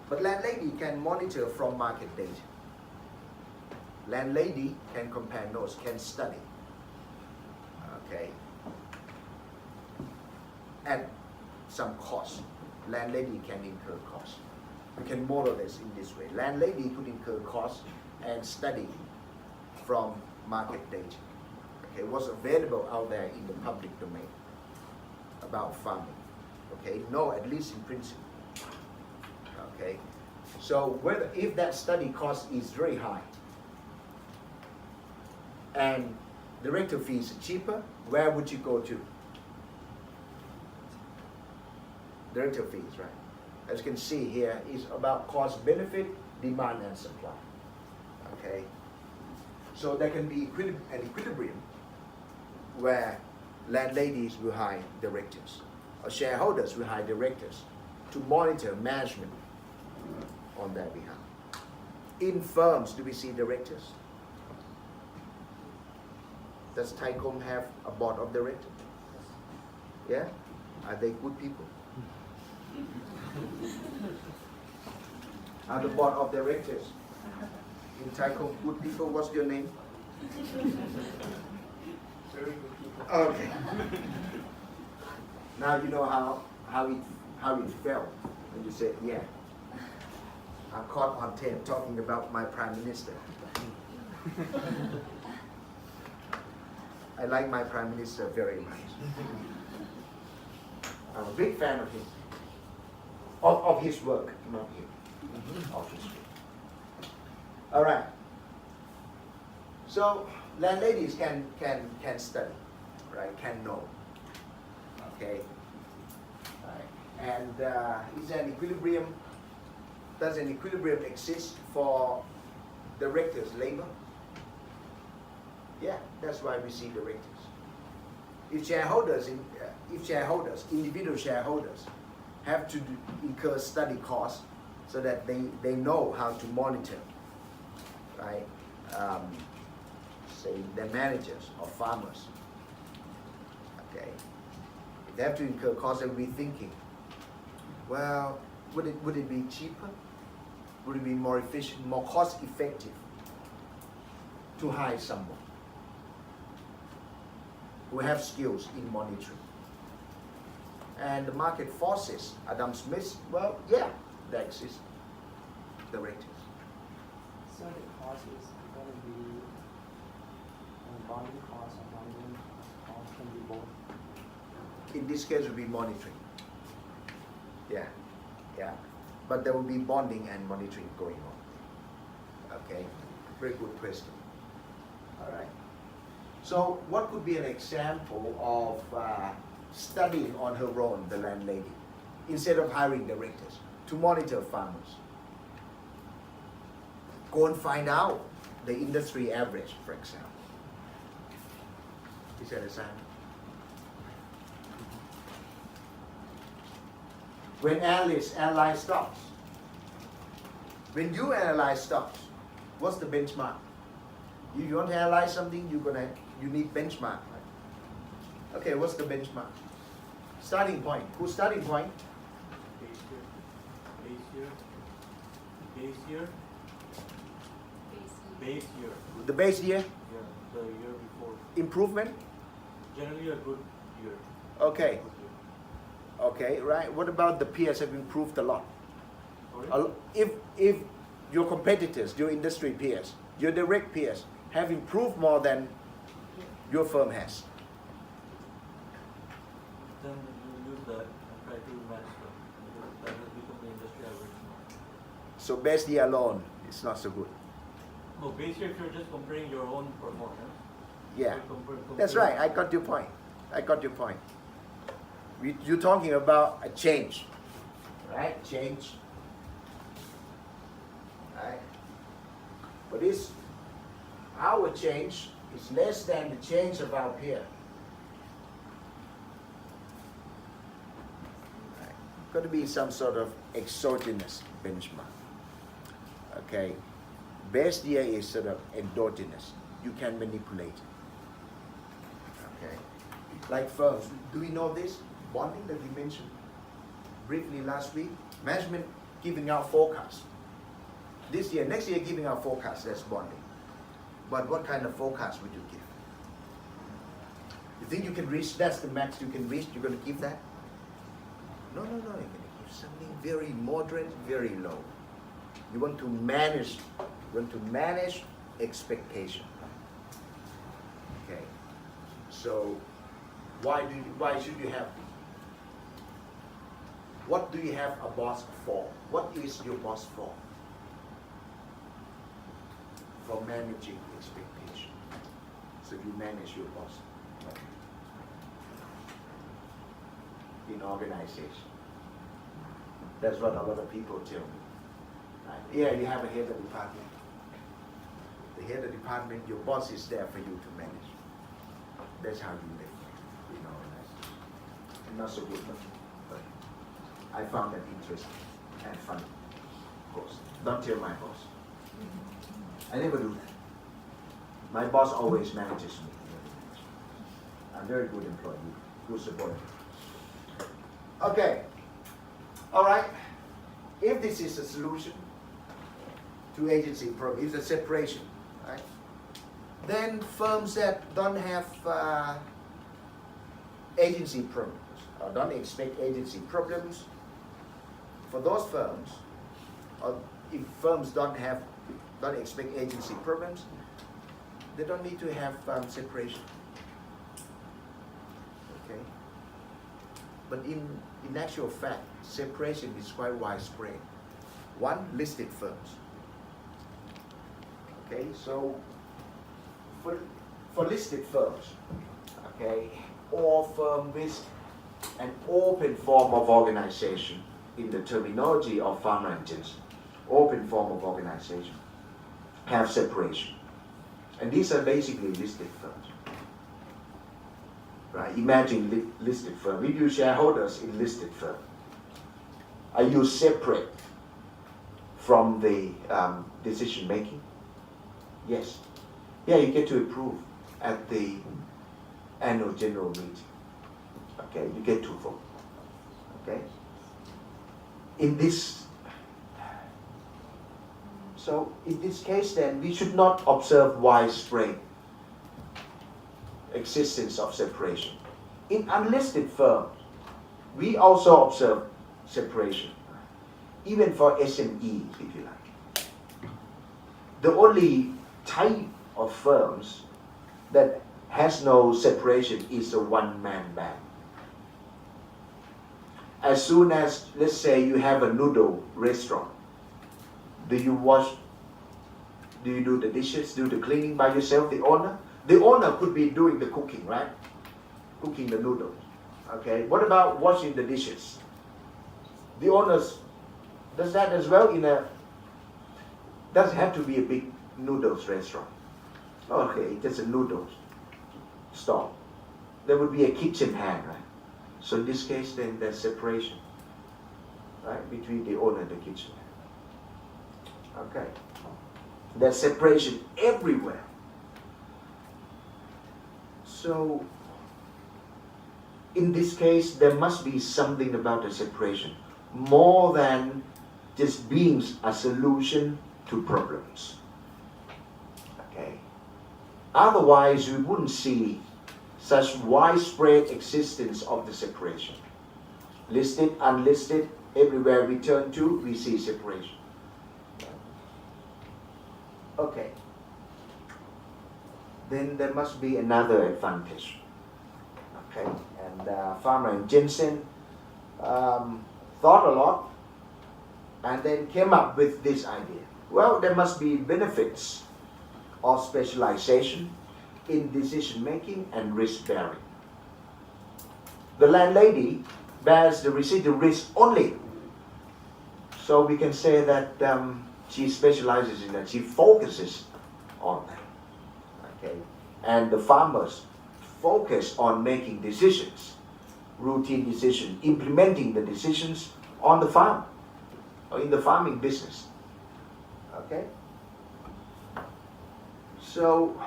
but landlady can monitor from market data. Landlady can compare notes, can study. Okay, at some cost, landlady can incur costs. We can model this in this way. Landlady could incur costs and study from market data. Okay, what's available out there in the public domain about farming. Okay, no, at least in principle. Okay, so if that study cost is very high and director fees are cheaper, where would you go to? Director fees, right? As you can see here, is about cost benefit, demand and supply. Okay, so there can be an equilibrium where landladies will hire directors, or shareholders will hire directors, to monitor management on their behalf. In firms, do we see directors? Does Tycom have a board of directors? Yeah? Are they good people? Are the board of directors in Tycom good people? What's your name? Very good people. Okay. Now you know how it felt when you said, yeah. I'm caught on tape talking about my prime minister. I like my prime minister very much. I'm a big fan of him. Of his work, not him. Of his work. All right. So landladies can study, right? Can know. Okay. Right. And is there an equilibrium? Does an equilibrium exist for directors' labor? Yeah, that's why we see directors. If individual shareholders, have to incur study costs so that they know how to monitor, right? Say their managers or farmers. Okay. If they have to incur costs, they'll be thinking, well, would it be cheaper? Would it be more efficient, more cost effective to hire someone who have skills in monitoring? And the market forces, Adam Smith, well, yeah, they exist, directors. So the cost is going to be bonding cost or monitoring cost can be both. In this case, it will be monitoring. Yeah, yeah. But there will be bonding and monitoring going on. Okay, very good question. All right. So what could be an example of studying on her own, the landlady, instead of hiring directors to monitor farmers? Go and find out the industry average, for example. Is that a sign? When analyze stocks, when you analyze stocks, what's the benchmark? You want to analyze something, you need benchmark, right? Okay, what's the benchmark? Starting point. Whose starting point? Base year. The base year. Yeah, the year before. Improvement. Generally a good year. Okay. Good year. Okay, right. What about the peers have improved a lot? Sorry? If your competitors, your industry peers, your direct peers have improved more than your firm has, Then you use that and try to match them. That has become the industry average now. so base year alone is not so good. No, base year if you're just comparing your own performance. Yeah, you compare that's right. I got your point. You're talking about a change, right? Change, right? But our change is less than the change of our peer. Right. Got to be some sort of exogenous benchmark. Okay, best year is sort of endogenous. You can manipulate it. Okay, like firms. Do we know this bonding that we mentioned briefly last week? Management giving out forecasts. This year, next year, giving out forecasts. That's bonding. But what kind of forecast would you give? You think you can reach? That's the max you can reach. You're going to give that? No. You're going to give something very moderate, very low. You want to manage. You want to manage expectation. Okay. So, why should you have? What do you have a boss for? What is your boss for? For managing expectation. So you manage your boss in organization. That's what a lot of people tell me. Right? Yeah, you have a head of department. The head of department, your boss is there for you to manage. That's how you live in organization. And not so good, but I found that interesting and funny. Of course, don't tell my boss. I never do that. My boss always manages me. I'm a very good employee, good supporter. Okay, all right. If this is a solution to agency problem, it's a separation, right? Then firms that don't have agency problems or don't expect agency problems, for those firms, or if firms don't expect agency problems, they don't need to have separation. Okay. But in actual fact, separation is quite widespread. One, listed firms. Okay, so for listed firms, okay, or firm with an open form of organization, in the terminology of Farmer and Jensen, open form of organization, have separation. And these are basically listed firms. Right? Imagine listed firm. If you shareholders in listed firm, are you separate from the decision making? Yes. Yeah, you get to approve at the annual general meeting. Okay, you get to vote. Okay. In this case, then we should not observe widespread existence of separation. In unlisted firms, we also observe separation, even for SME, if you like. The only type of firms that has no separation is a one-man band. As soon as, let's say, you have a noodle restaurant, do you do the dishes, do the cleaning by yourself, the owner? The owner could be doing the cooking, right? Cooking the noodles. Okay, what about washing the dishes? The owners does that as well doesn't have to be a big noodles restaurant. Okay, just a noodles stall. There would be a kitchen hand, right? So in this case, then there's separation, right, between the owner and the kitchen hand. Okay, there's separation everywhere. So in this case, there must be something about the separation more than just being a solution to problems. Okay. Otherwise, we wouldn't see such widespread existence of the separation. Listed, unlisted, everywhere we turn to, we see separation. Okay. Then there must be another advantage. Okay, and Farmer and Jensen thought a lot and then came up with this idea. Well, there must be benefits of specialization in decision making and risk bearing. The landlady bears the residual risk only. So we can say that she specializes in that, she focuses on that. Okay. And the farmers focus on making decisions, routine decisions, implementing the decisions on the farm or in the farming business. Okay? So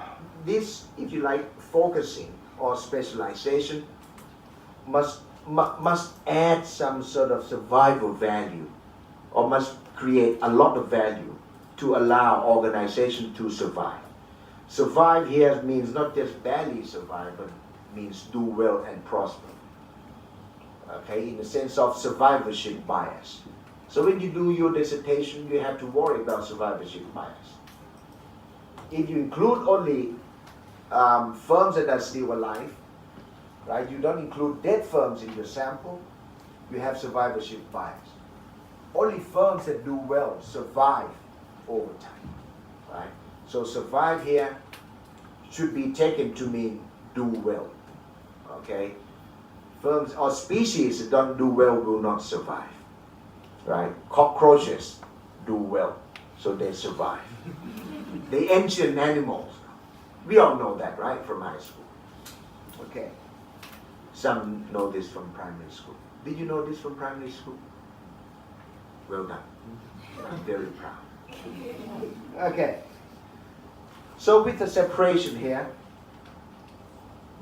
this, if you like, focusing or specialization must add some sort of survival value or must create a lot of value to allow organization to survive. Survive here means not just barely survive, but means do well and prosper. Okay, in the sense of survivorship bias. So when you do your dissertation, you have to worry about survivorship bias. If you include only firms that are still alive, right? You don't include dead firms in your sample, you have survivorship bias. Only firms that do well survive over time, right? So survive here should be taken to mean do well, okay? Firms or species that don't do well will not survive, right? Cockroaches do well, so they survive. The ancient animals, we all know that, right, from high school. Okay. Some know this from primary school. Did you know this from primary school? Well done. I'm very proud. Okay. So with the separation here,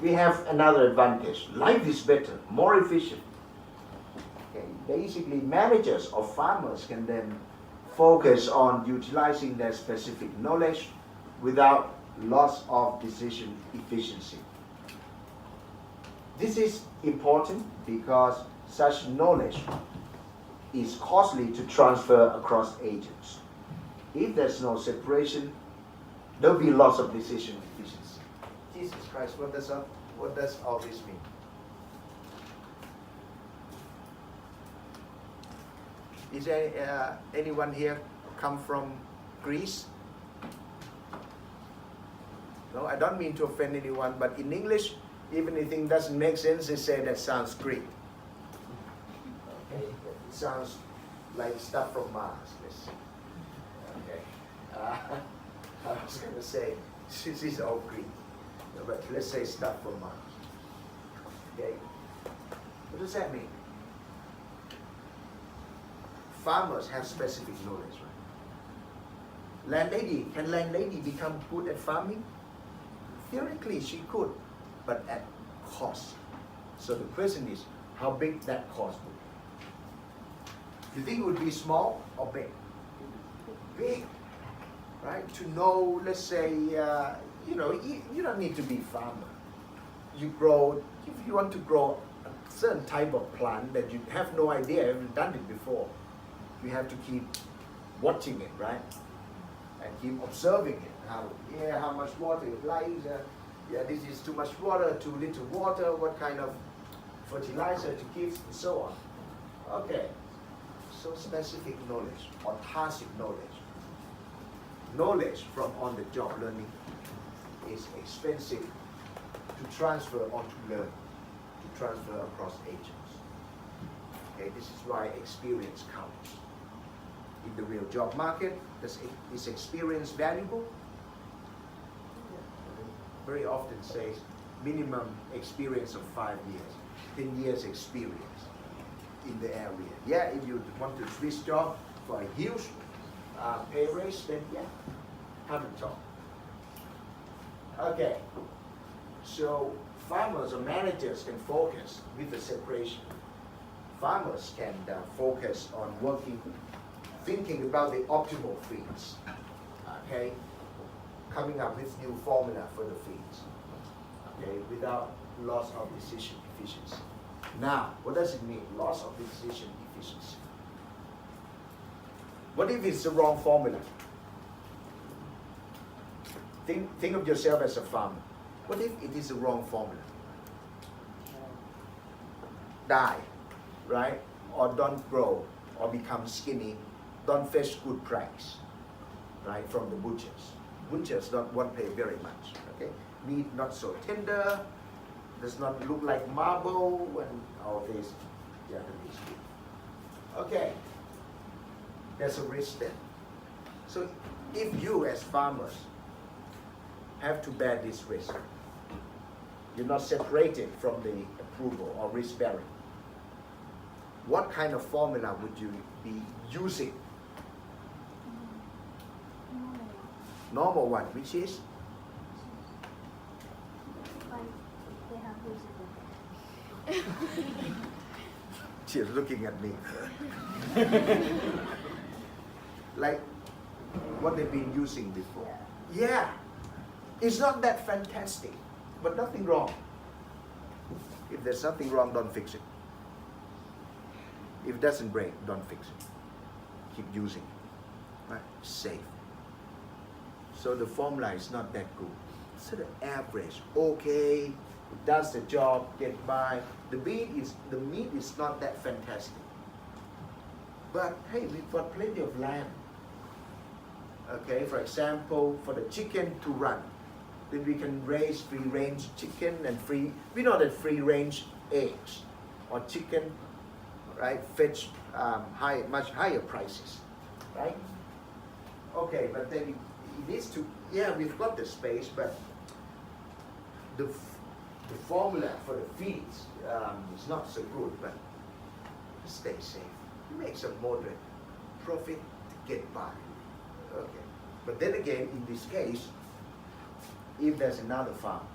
we have another advantage. Life is better, more efficient. Okay. Basically, managers or farmers can then focus on utilizing their specific knowledge without loss of decision efficiency. This is important because such knowledge is costly to transfer across agents. If there's no separation, there'll be loss of decision efficiency. Jesus Christ, what does all this mean? Is there anyone here come from Greece? No, I don't mean to offend anyone, but in English, even if it doesn't make sense, they say that sounds Greek. Okay, it sounds like stuff from Mars. Yes. Okay, I was going to say this is all Greek, but let's say stuff from Mars. Okay, what does that mean? Farmers have specific knowledge, right? Can landlady become good at farming? Theoretically, she could, but at cost. So the question is, how big that cost would be? You think it would be small or big? Big, right? To know, let's say, you don't need to be a farmer. You grow, if you want to grow a certain type of plant that you have no idea, you haven't done it before, you have to keep watching it, right? And keep observing it. How much water it likes. This is too much water, too little water, what kind of fertilizer to give, and so on. Okay, so specific knowledge or tacit knowledge. Knowledge from on-the-job learning is expensive to transfer or to learn, to transfer across agents. Okay, this is why experience counts. In the real job market, is experience valuable? Very often says minimum experience of 5 years, 10 years experience in the area. Yeah, if you want to switch job for a huge pay raise, then yeah, have a talk. Okay, so farmers or managers can focus with the separation. Farmers can focus on thinking about the optimal feeds. Okay, coming up with new formula for the feeds, okay, without loss of decision efficiency. Now, what does it mean, loss of decision efficiency? What if it's the wrong formula? Think of yourself as a farmer. What if it is the wrong formula? Die, right? Or don't grow, or become skinny, don't fetch good price, right, from the butchers. Butchers won't pay very much, okay? Meat not so tender, does not look like marble, and all this Japanese food. Okay, there's a risk then. So if you as farmers have to bear this risk, you're not separated from the approval or risk bearing, what kind of formula would you be using? Normal one, which is? She's looking at me. Like what they've been using before. Yeah. It's not that fantastic, but nothing wrong. If there's something wrong, don't fix it. If it doesn't break, don't fix it. Keep using it. Right? Safe. So the formula is not that good. So the average, okay, it does the job, get by. The meat is not that fantastic. But hey, we've got plenty of land. Okay, for example, for the chicken to run, then we can raise free-range chicken and we know that free-range eggs or chicken, right, fetch much higher prices, right? Okay, but then it needs to, yeah, we've got the space, but the formula for the feeds is not so good, but stay safe. Make some moderate profit to get by. Okay. But then again, in this case, if there's another farm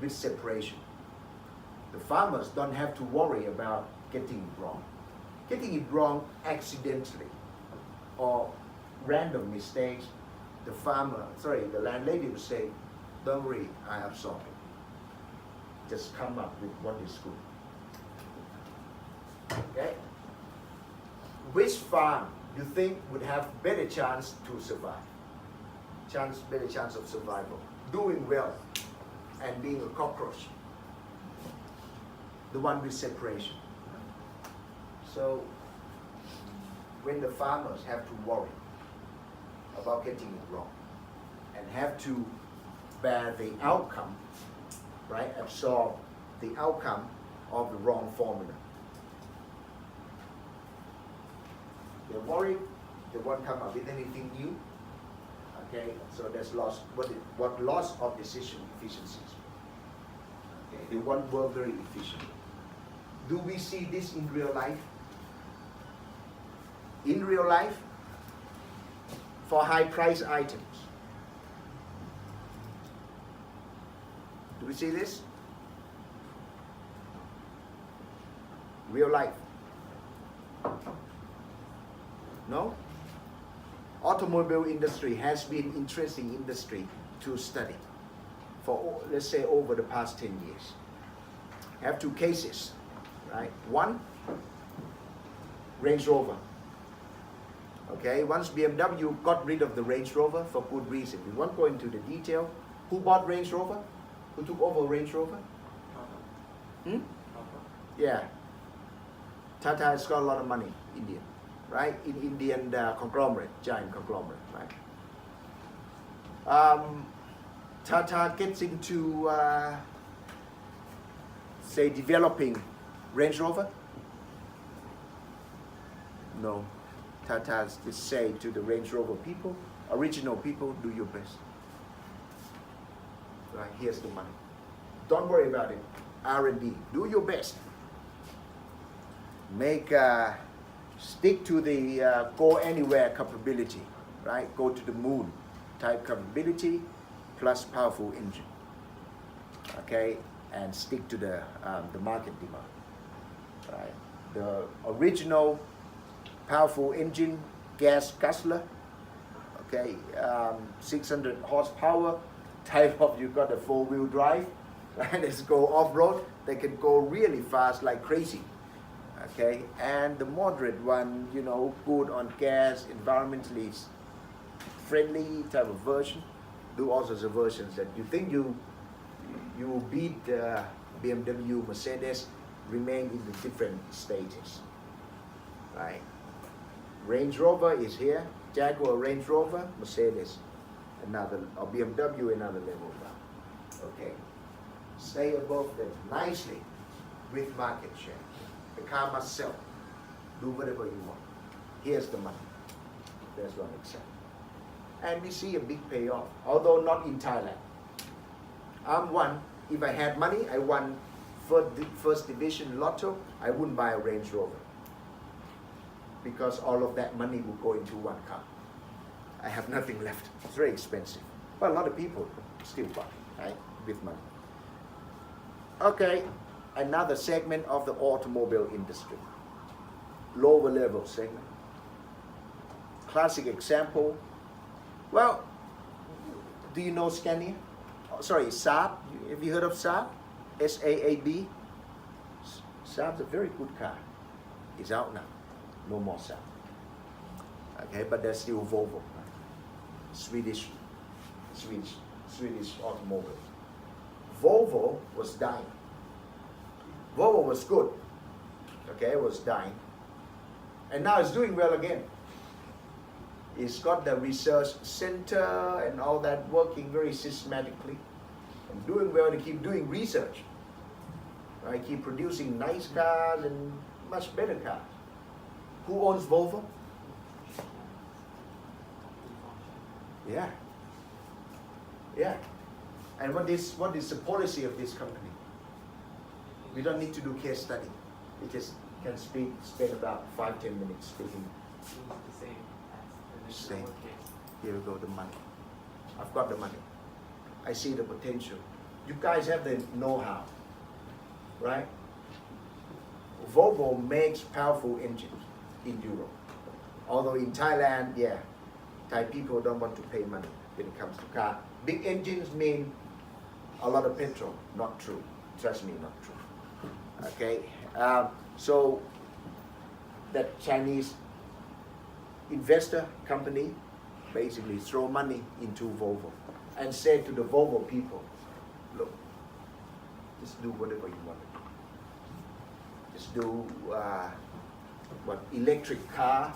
with separation, the farmers don't have to worry about getting it wrong. Getting it wrong accidentally or random mistakes, the landlady will say, don't worry, I absorb it. Just come up with what is good. Okay? Which farm you think would have better chance to survive? Better chance of survival, doing well, and being a cockroach. The one with separation. So when the farmers have to worry about getting it wrong and have to bear the outcome, right? Absorb the outcome of the wrong formula. They're worried, they won't come up with anything new. Okay, so there's loss. What loss of decision efficiencies? Okay, they won't work very efficiently. Do we see this in real life? In real life, for high price items. Do we see this? Real life. No? Automobile industry has been interesting industry to study for, let's say, over the past 10 years. I have two cases, right? One, Range Rover. Okay, once BMW got rid of the Range Rover for good reason. We won't go into the detail. Who bought Range Rover? Who took over Range Rover? Hmm? Yeah. Tata has got a lot of money, Indian, right? In Indian conglomerate, giant conglomerate, right? Tata gets into, say, developing Range Rover? No. Tata just say to the Range Rover people, original people, do your best. Right, here's the money. Don't worry about it. R&D, do your best. Make, stick to the go anywhere capability, right? Go to the moon type capability plus powerful engine. Okay, and stick to the market demand, right? The original powerful engine, gas guzzler, okay, 600 horsepower, type of, you got a 4-wheel drive, right? Let's go off-road, they can go really fast like crazy, okay? And the moderate one, you know, good on gas, environmentally friendly type of version, do all sorts of versions that you think you will beat BMW, Mercedes, remain in the different stages, right? Range Rover is here, Jaguar Range Rover, Mercedes, another, or BMW, another level down. Okay, stay above them nicely with market share. The car must sell. Do whatever you want. Here's the money. There's one example. And we see a big payoff, although not in Thailand. I'm one, if I had money, I won first division lotto, I wouldn't buy a Range Rover, because all of that money will go into one car. I have nothing left. It's very expensive. But a lot of people still buy, right? With money. Okay, another segment of the automobile industry. Lower level segment. Classic example. Well, do you know Scania? Oh, sorry, Saab. Have you heard of Saab? S-A-A-B. Saab's a very good car. It's out now. No more Saab. Okay, but there's still Volvo, right? Swedish automobile. Volvo was dying. Volvo was good. Okay, it was dying. And now it's doing well again. It's got the research center and all that working very systematically. And doing well to keep doing research. Right? Keep producing nice cars and much better cars. Who owns Volvo? Yeah. Yeah. And what is the policy of this company? We don't need to do case study. We just can spend about 5-10 minutes speaking. It's the same. Same. Here we go, the money. I've got the money. I see the potential. You guys have the know-how, right? Volvo makes powerful engines in Europe. Although in Thailand, yeah, Thai people don't want to pay money when it comes to car. Big engines mean a lot of petrol. Not true. Trust me, not true. Okay, so that Chinese investor company basically throw money into Volvo and say to the Volvo people, look, just do whatever you want to do. Just do electric car,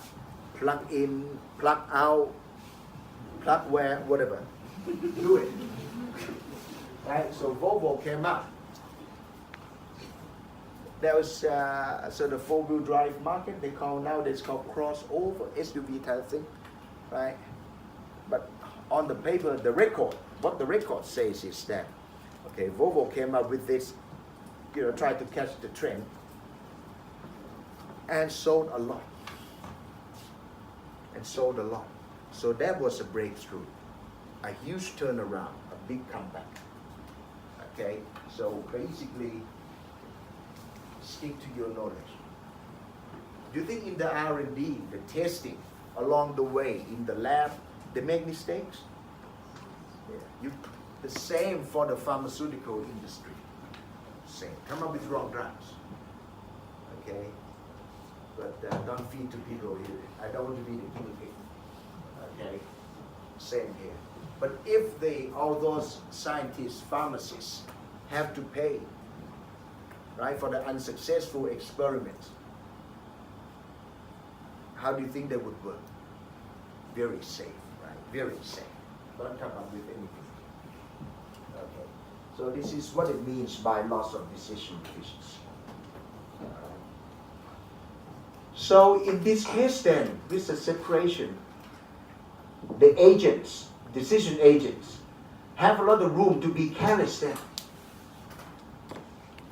plug in, plug out, plug where, whatever. Do it. Right? So Volvo came up. There was sort of four-wheel drive market. They call nowadays called crossover SUV type thing, right? But on the paper, the record, what the record says is that, okay, Volvo came up with this, tried to catch the trend, and sold a lot. And sold a lot. So that was a breakthrough, a huge turnaround, a big comeback. Okay, so basically, stick to your knowledge. Do you think in the R&D, the testing along the way in the lab, they make mistakes? Yeah. The same for the pharmaceutical industry. Same. Come up with wrong drugs. Okay? But don't feed to people here. I don't want to be the guinea pig. Okay? Same here. But if all those scientists, pharmacists, have to pay, right, for the unsuccessful experiments, how do you think they would work? Very safe, right? Very safe. Don't come up with anything. Okay. So this is what it means by loss of decision efficiency. So in this case then, with the separation, the agents, decision agents, have a lot of room to be careless then.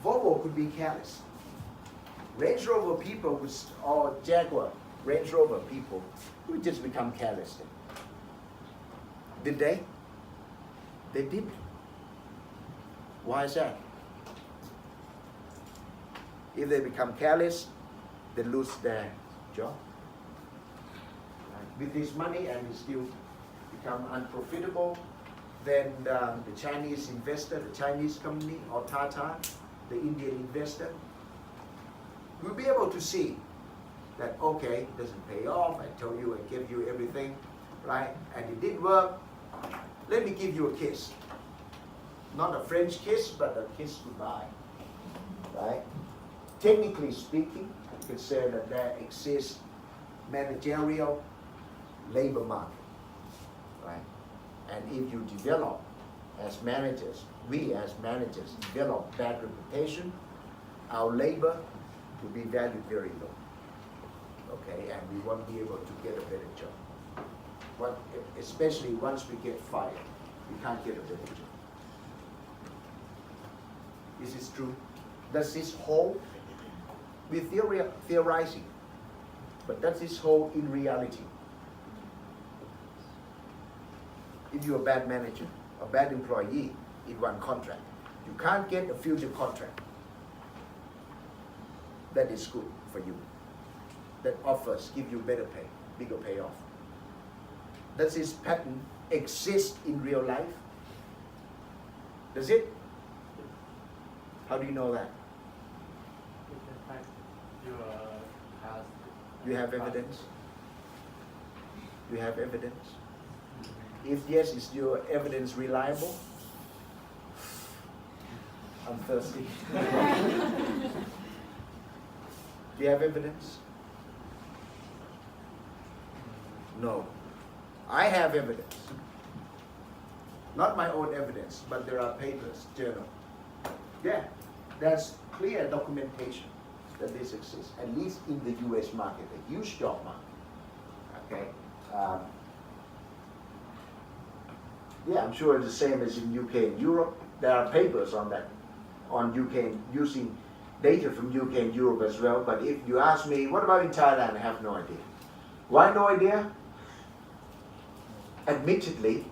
Volvo could be careless. Range Rover people or Jaguar, Range Rover people would just become careless then. Did they? They didn't. Why is that? If they become careless, they lose their job. With this money and it still become unprofitable, then the Chinese investor, the Chinese company or Tata, the Indian investor, will be able to see that, okay, it doesn't pay off, I told you, I gave you everything, right? And it didn't work. Let me give you a kiss. Not a French kiss, but a kiss goodbye, right? Technically speaking, you could say that there exists managerial labor market, right? And if you develop as managers, we as managers develop bad reputation, our labor will be valued very low, okay? And we won't be able to get a better job. Especially once we get fired, we can't get a better job. This is true. Does this hold? We're theorizing, but does this hold in reality? If you're a bad manager, a bad employee in one contract, you can't get a future contract that is good for you, that offers, give you better pay, bigger payoff. Does this pattern exist in real life? Does it? How do you know that? You have evidence? You have evidence? If yes, is your evidence reliable? I'm thirsty. Do you have evidence? No. I have evidence. Not my own evidence, but there are papers, journal. Yeah, there's clear documentation that this exists, at least in the US market, a huge job market. Okay. Yeah, I'm sure it's the same as in UK and Europe. There are papers on that, on UK, using data from UK and Europe as well. But if you ask me, what about in Thailand? I have no idea. Why no idea? admittedly,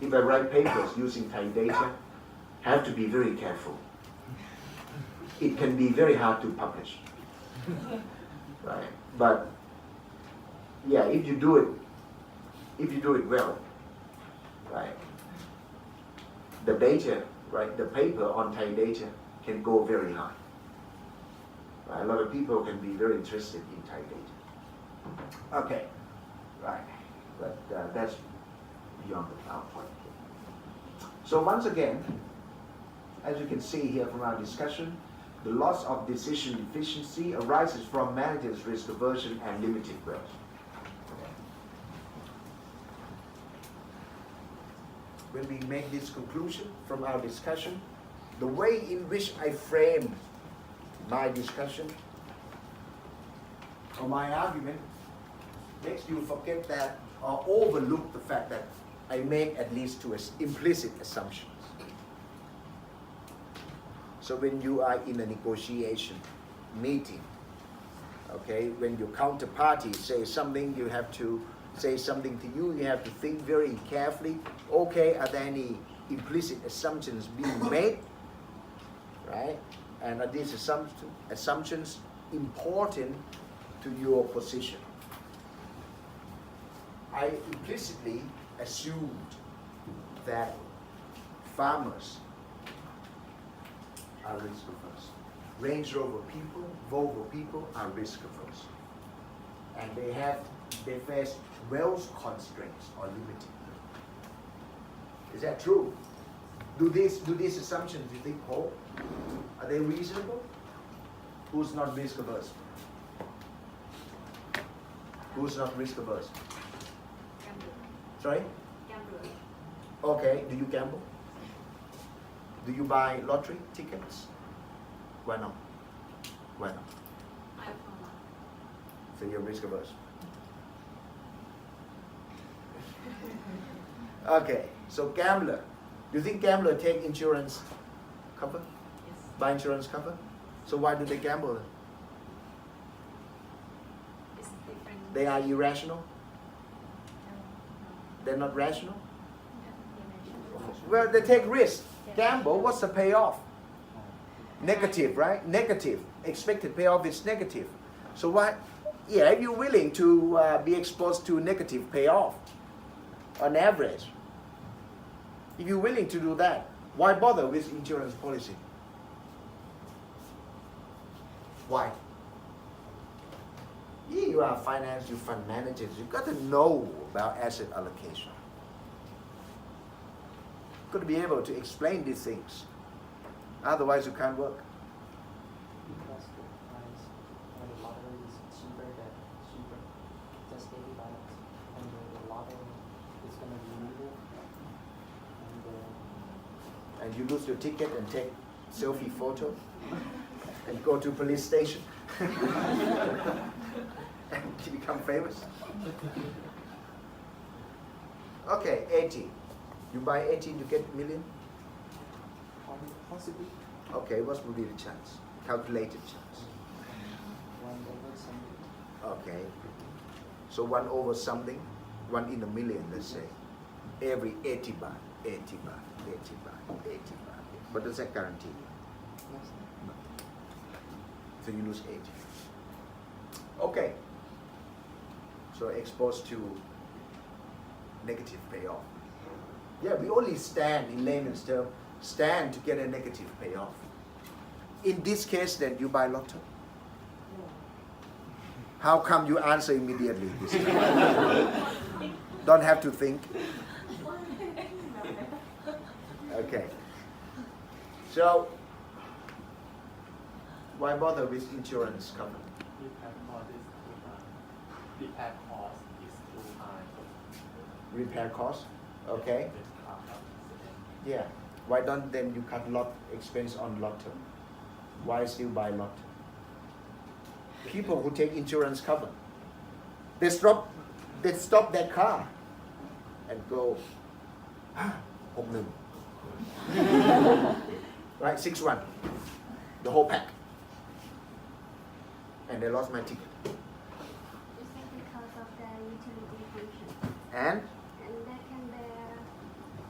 if I write papers using Thai data, I have to be very careful. It can be very hard to publish, right? But yeah, if you do it well, right? The data, right? The paper on Thai data can go very high. Right? A lot of people can be very interested in Thai data. Okay, right. But that's beyond the PowerPoint. So once again, as you can see here from our discussion, the loss of decision efficiency arises from managers' risk aversion and limited growth. When we make this conclusion from our discussion, the way in which I frame my discussion or my argument makes you forget that or overlook the fact that I make at least two implicit assumptions. So when you are in a negotiation meeting, okay, when your counterparty says something, you have to say something to you, you have to think very carefully, okay, are there any implicit assumptions being made, right? And are these assumptions important to your position? I implicitly assumed that farmers are risk averse. Range Rover people, Volvo people are risk averse. And they face wealth constraints or limited. Is that true? Do these assumptions you think hold? Are they reasonable? Who's not risk averse? Who's not risk averse? Sorry? Okay, do you gamble? Do you buy lottery tickets? Why not? Why not? So you're risk averse. Okay, so gambler. Do you think gambler take insurance cover? Yes. Buy insurance cover? So why do they gamble? It's different. They are irrational? They're not rational? Well, they take risk. Gamble, what's the payoff? Negative, right? Negative. Expected payoff is negative. So why? Yeah, if you're willing to be exposed to negative payoff, on average, if you're willing to do that, why bother with insurance policy? Why? You are finance, you fund managers, you've got to know about asset allocation. You've got to be able to explain these things. Otherwise, you can't work. Because the price of the lottery is cheaper, just daily balance. And the lottery is going to be needed. And you lose your ticket and take selfie photo and go to police station and become famous. Okay, 80. You buy 80 to get million? Possibly Okay, what would be the chance? Calculated chance. 1/something. Okay. So 1 over something, 1 in a million, let's say. Every 80 baht, 80 baht, 80 baht, 80 baht. But does that guarantee you? Yes. No. So you lose 80. Okay. So exposed to negative payoff. Yeah, we only stand, in layman's term, stand to get a negative payoff. In this case, then you buy lotto. How come you answer immediately this time? Don't have to think. Okay. So, why bother with insurance cover? Repair cost is too high. Repair cost? Okay. Yeah. Why don't then you cut lot expense on lotto? Why still buy lotto? People who take insurance cover, they stop their car and go, 61. Right, 6-1. The whole pack. And they lost my ticket. Is that because of the utility function? And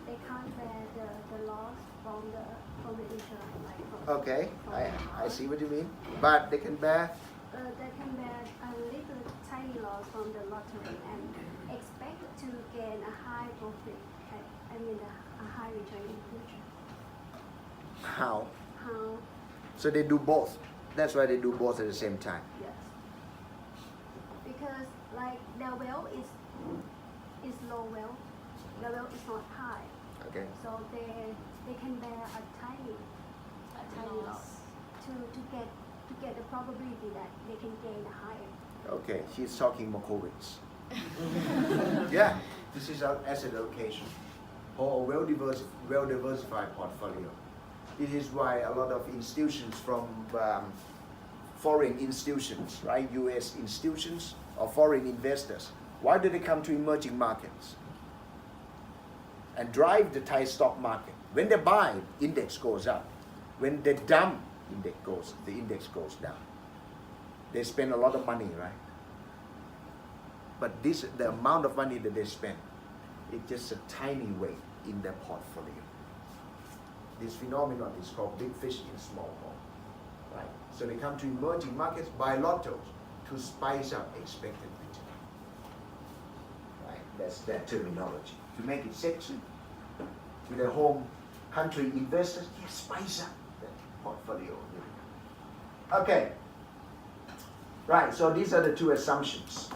they can't bear the loss from the insurance, like okay, from I the see what you mean. But they can bear. they can bear a little tiny loss from the lottery and expect to gain a high profit. I mean a high return in future. How? How? So they do both. That's why they do both at the same time. Yes. Because like their wealth is low wealth. Their wealth is not high. Okay. So they can bear a tiny loss to get the probability that they can gain a higher. Okay, she's talking Makovitz. Yeah, this is our asset allocation or a well-diversified portfolio. It is why a lot of institutions from foreign institutions, right, U.S. institutions or foreign investors, why do they come to emerging markets and drive the Thai stock market? When they buy, index goes up. When they dump, the index goes down. They spend a lot of money, right? But the amount of money that they spend, it's just a tiny weight in their portfolio. This phenomenon is called big fish in small pond, right? So they come to emerging markets, buy lottos to spice up expected return. Right? That's that terminology. To make it sexy, with their home country investors, you spice up the portfolio. Okay. Right, so these are the two assumptions.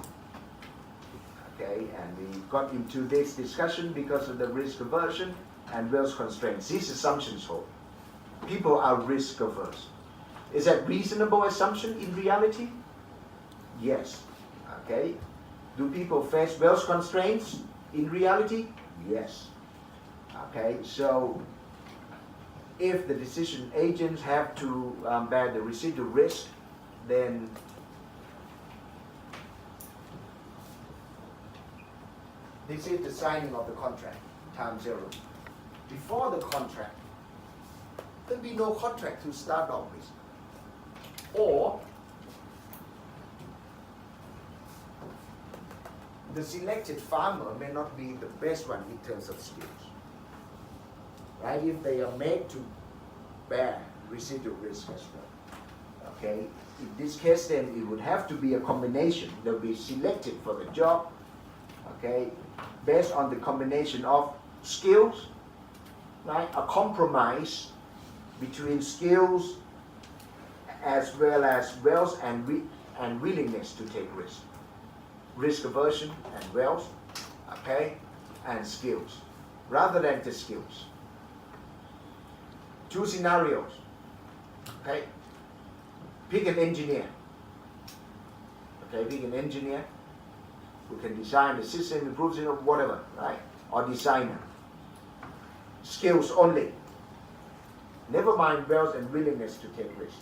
Okay, and we got into this discussion because of the risk aversion and wealth constraints. These assumptions hold. People are risk averse. Is that reasonable assumption in reality? Yes. Okay. Do people face wealth constraints in reality? Yes. Okay, so if the decision agents have to bear the residual risk, then this is the signing of the contract, time zero. Before the contract, there'll be no contract to start off with. Or the selected farmer may not be the best one in terms of skills. Right? If they are made to bear residual risk as well. Okay? In this case, then it would have to be a combination. They'll be selected for the job, okay, based on the combination of skills, right? A compromise between skills as well as wealth and willingness to take risk. Risk aversion and wealth, okay, and skills, rather than just skills. Two scenarios, okay? Pick an engineer, okay? Pick an engineer who can design the system, improve it, or whatever, right? Or designer. Skills only. Never mind wealth and willingness to take risk.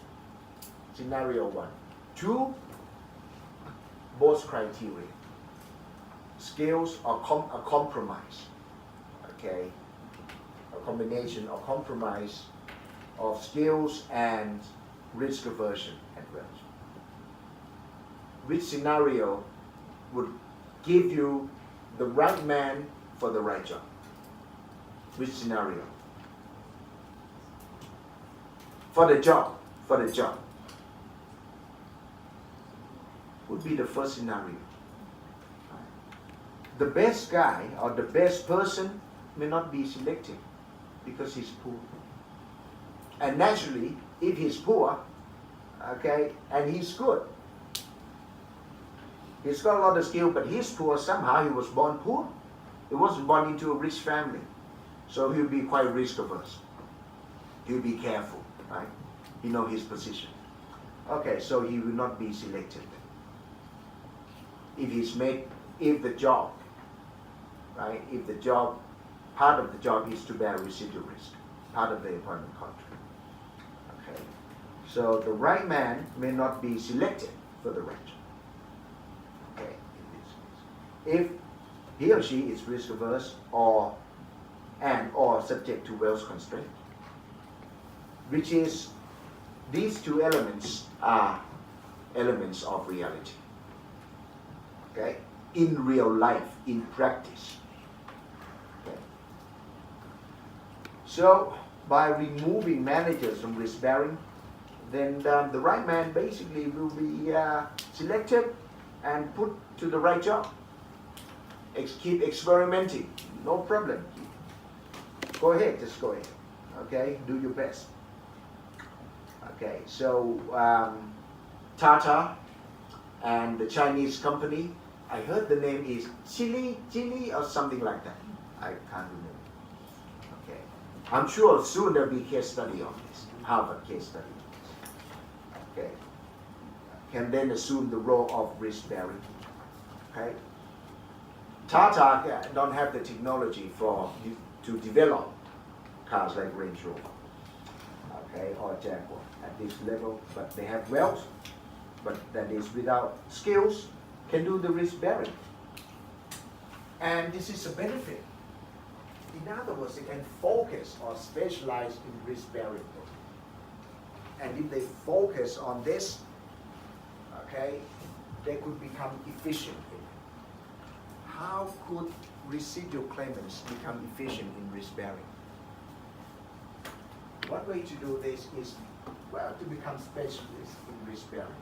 Scenario one. Two, both criteria. Skills or a compromise, okay? A combination or compromise of skills and risk aversion and wealth. Which scenario would give you the right man for the right job? Which scenario? For the job, would be the first scenario. The best guy or the best person may not be selected because he's poor. And naturally, if he's poor, okay, and he's good, he's got a lot of skill, but he's poor, somehow he was born poor. He wasn't born into a rich family. So he'll be quite risk averse. He'll be careful, right? He knows his position. Okay, so he will not be selected. If the job, right, if the job, part of the job is to bear residual risk, part of the employment contract. Okay, so the right man may not be selected for the right job. Okay, in this case. If he or she is risk averse or subject to wealth constraint, which is, these two elements are elements of reality. Okay, in real life, in practice. Okay. So by removing managers from risk bearing, then the right man basically will be selected and put to the right job. Keep experimenting, no problem. Go ahead, just go ahead. Okay, do your best. Okay, so Tata and the Chinese company, I heard the name is Chili or something like that. I can't remember. Okay, I'm sure soon there'll be a case study on this, Harvard case study. Okay, can then assume the role of risk bearing. Okay, Tata don't have the technology to develop cars like Range Rover, okay, or Jaguar at this level, but they have wealth, but that is without skills, can do the risk bearing. And this is a benefit. In other words, they can focus or specialize in risk bearing. And if they focus on this, okay, they could become efficient. How could residual claimants become efficient in risk bearing? One way to do this is, well, to become specialists in risk bearing.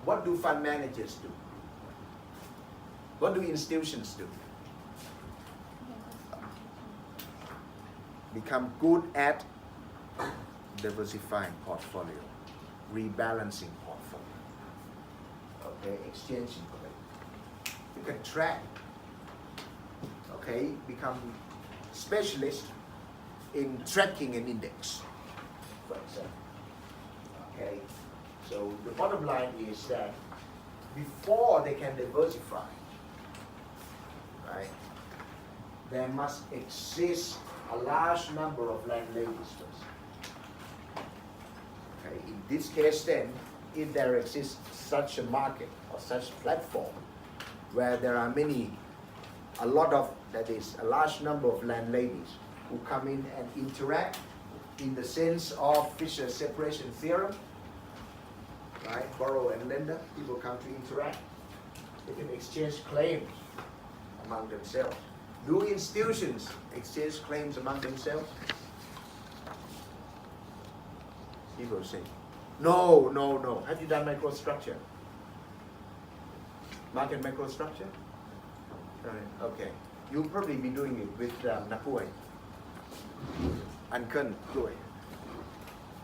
What do fund managers do? What do institutions do? Become good at diversifying portfolio, rebalancing portfolio, okay, exchanging rate. You can track, okay, become specialist in tracking an index, for example. Okay, so the bottom line is that before they can diversify, right, there must exist a large number of landladies first. Okay, in this case then, if there exists such a market or such platform where there are a large number of landladies who come in and interact in the sense of Fisher's separation theorem, right? Borrower and lender, people come to interact. They can exchange claims among themselves. Do institutions exchange claims among themselves? People say, no. Have you done microstructure? Market microstructure? Okay. You'll probably be doing it with Napui. Uncle Ploy.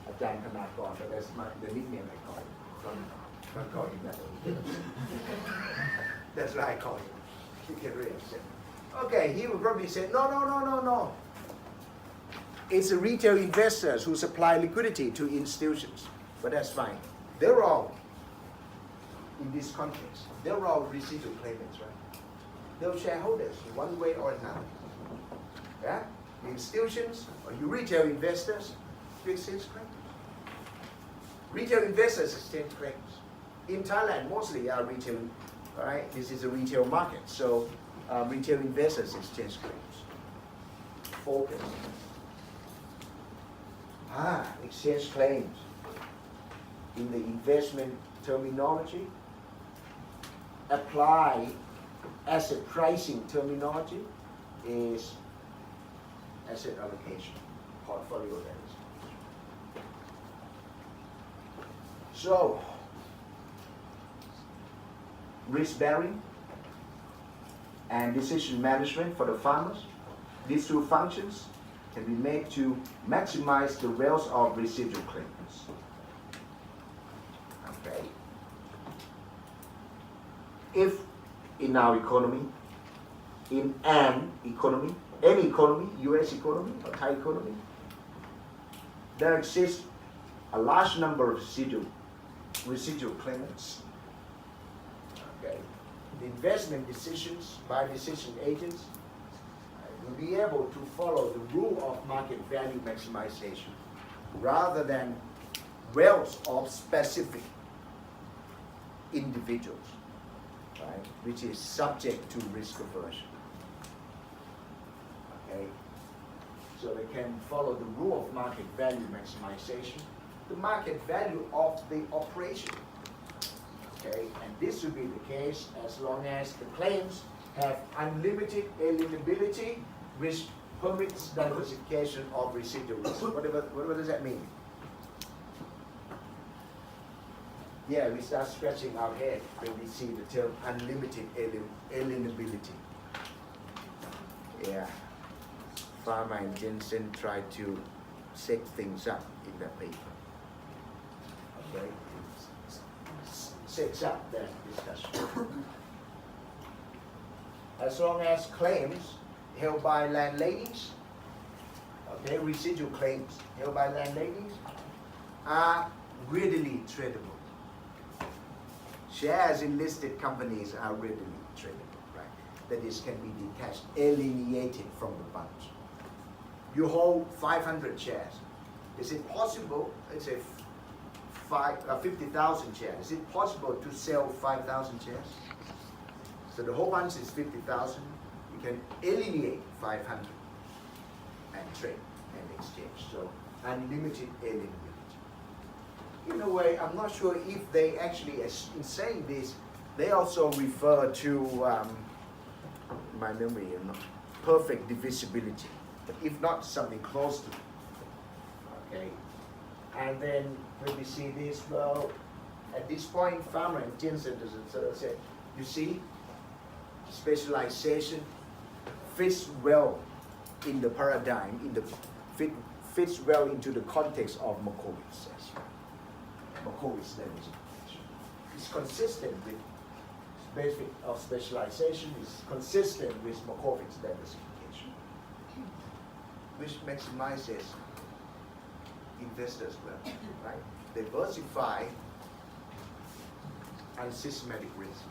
Ajahn Kanakon, but that's the nickname I call it. Don't call him that. That's what I call him. He can really upset. Okay, he will probably say, no. It's the retail investors who supply liquidity to institutions. But that's fine. They're all, in this context, they're all residual claimants, right? They're shareholders in one way or another. Yeah? The institutions or you retail investors, you exchange claims. Retail investors exchange claims. In Thailand, mostly are retail, right? This is a retail market, so retail investors exchange claims. Focus. Exchange claims. In the investment terminology, apply asset pricing terminology is asset allocation, portfolio values. So, risk bearing and decision management for the farmers, these two functions can be made to maximize the wealth of residual claimants. Okay. If in our economy, in an economy, any economy, US economy or Thai economy, there exists a large number of residual claimants. Okay. The investment decisions by decision agents will be able to follow the rule of market value maximization rather than wealth of specific individuals, right, which is subject to risk aversion. Okay, so they can follow the rule of market value maximization, the market value of the operation. Okay, and this will be the case as long as the claims have unlimited alienability, which permits diversification of residual risk. What does that mean? Yeah, we start scratching our head when we see the term unlimited alienability. Yeah, Pharma and Jensen try to set things up in that paper. Okay, sets up that discussion. As long as claims held by landladies, okay, residual claims held by landladies are readily tradable. Shares in listed companies are readily tradable, right? That is, can be detached, alienated from the bunch. You hold 500 shares. Is it possible, let's say 50,000 shares, is it possible to sell 5,000 shares? So the whole bunch is 50,000. You can alienate 500 and trade and exchange. So unlimited alienability. In a way, I'm not sure if they actually, in saying this, they also refer to, my memory, perfect divisibility. But if not, something close to it. Okay. And then when we see this, well, at this point, Farmer and Jensen sort of say, you see, specialization fits well in the paradigm, fits well into the context of Markowitz. Markowitz diversification. It's consistent with benefit of specialization, is consistent with Markowitz diversification, which maximizes investors' wealth, right? Diversify unsystematic risk.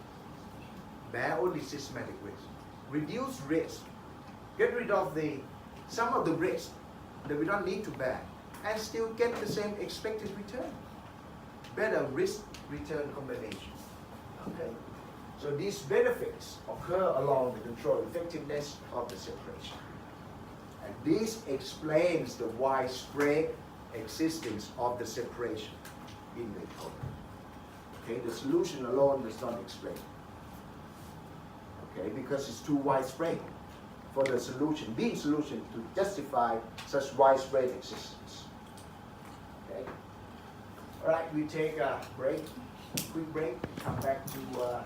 Bear only systematic risk. Reduce risk. Get rid of some of the risk that we don't need to bear and still get the same expected return. Better risk-return combination. Okay? So these benefits occur along the control effectiveness of the separation. And this explains the widespread existence of the separation in the economy. Okay, the solution alone does not explain. Okay, because it's too widespread for the solution, being solution, to justify such widespread existence. Okay. All right, we take a break, quick break, come back to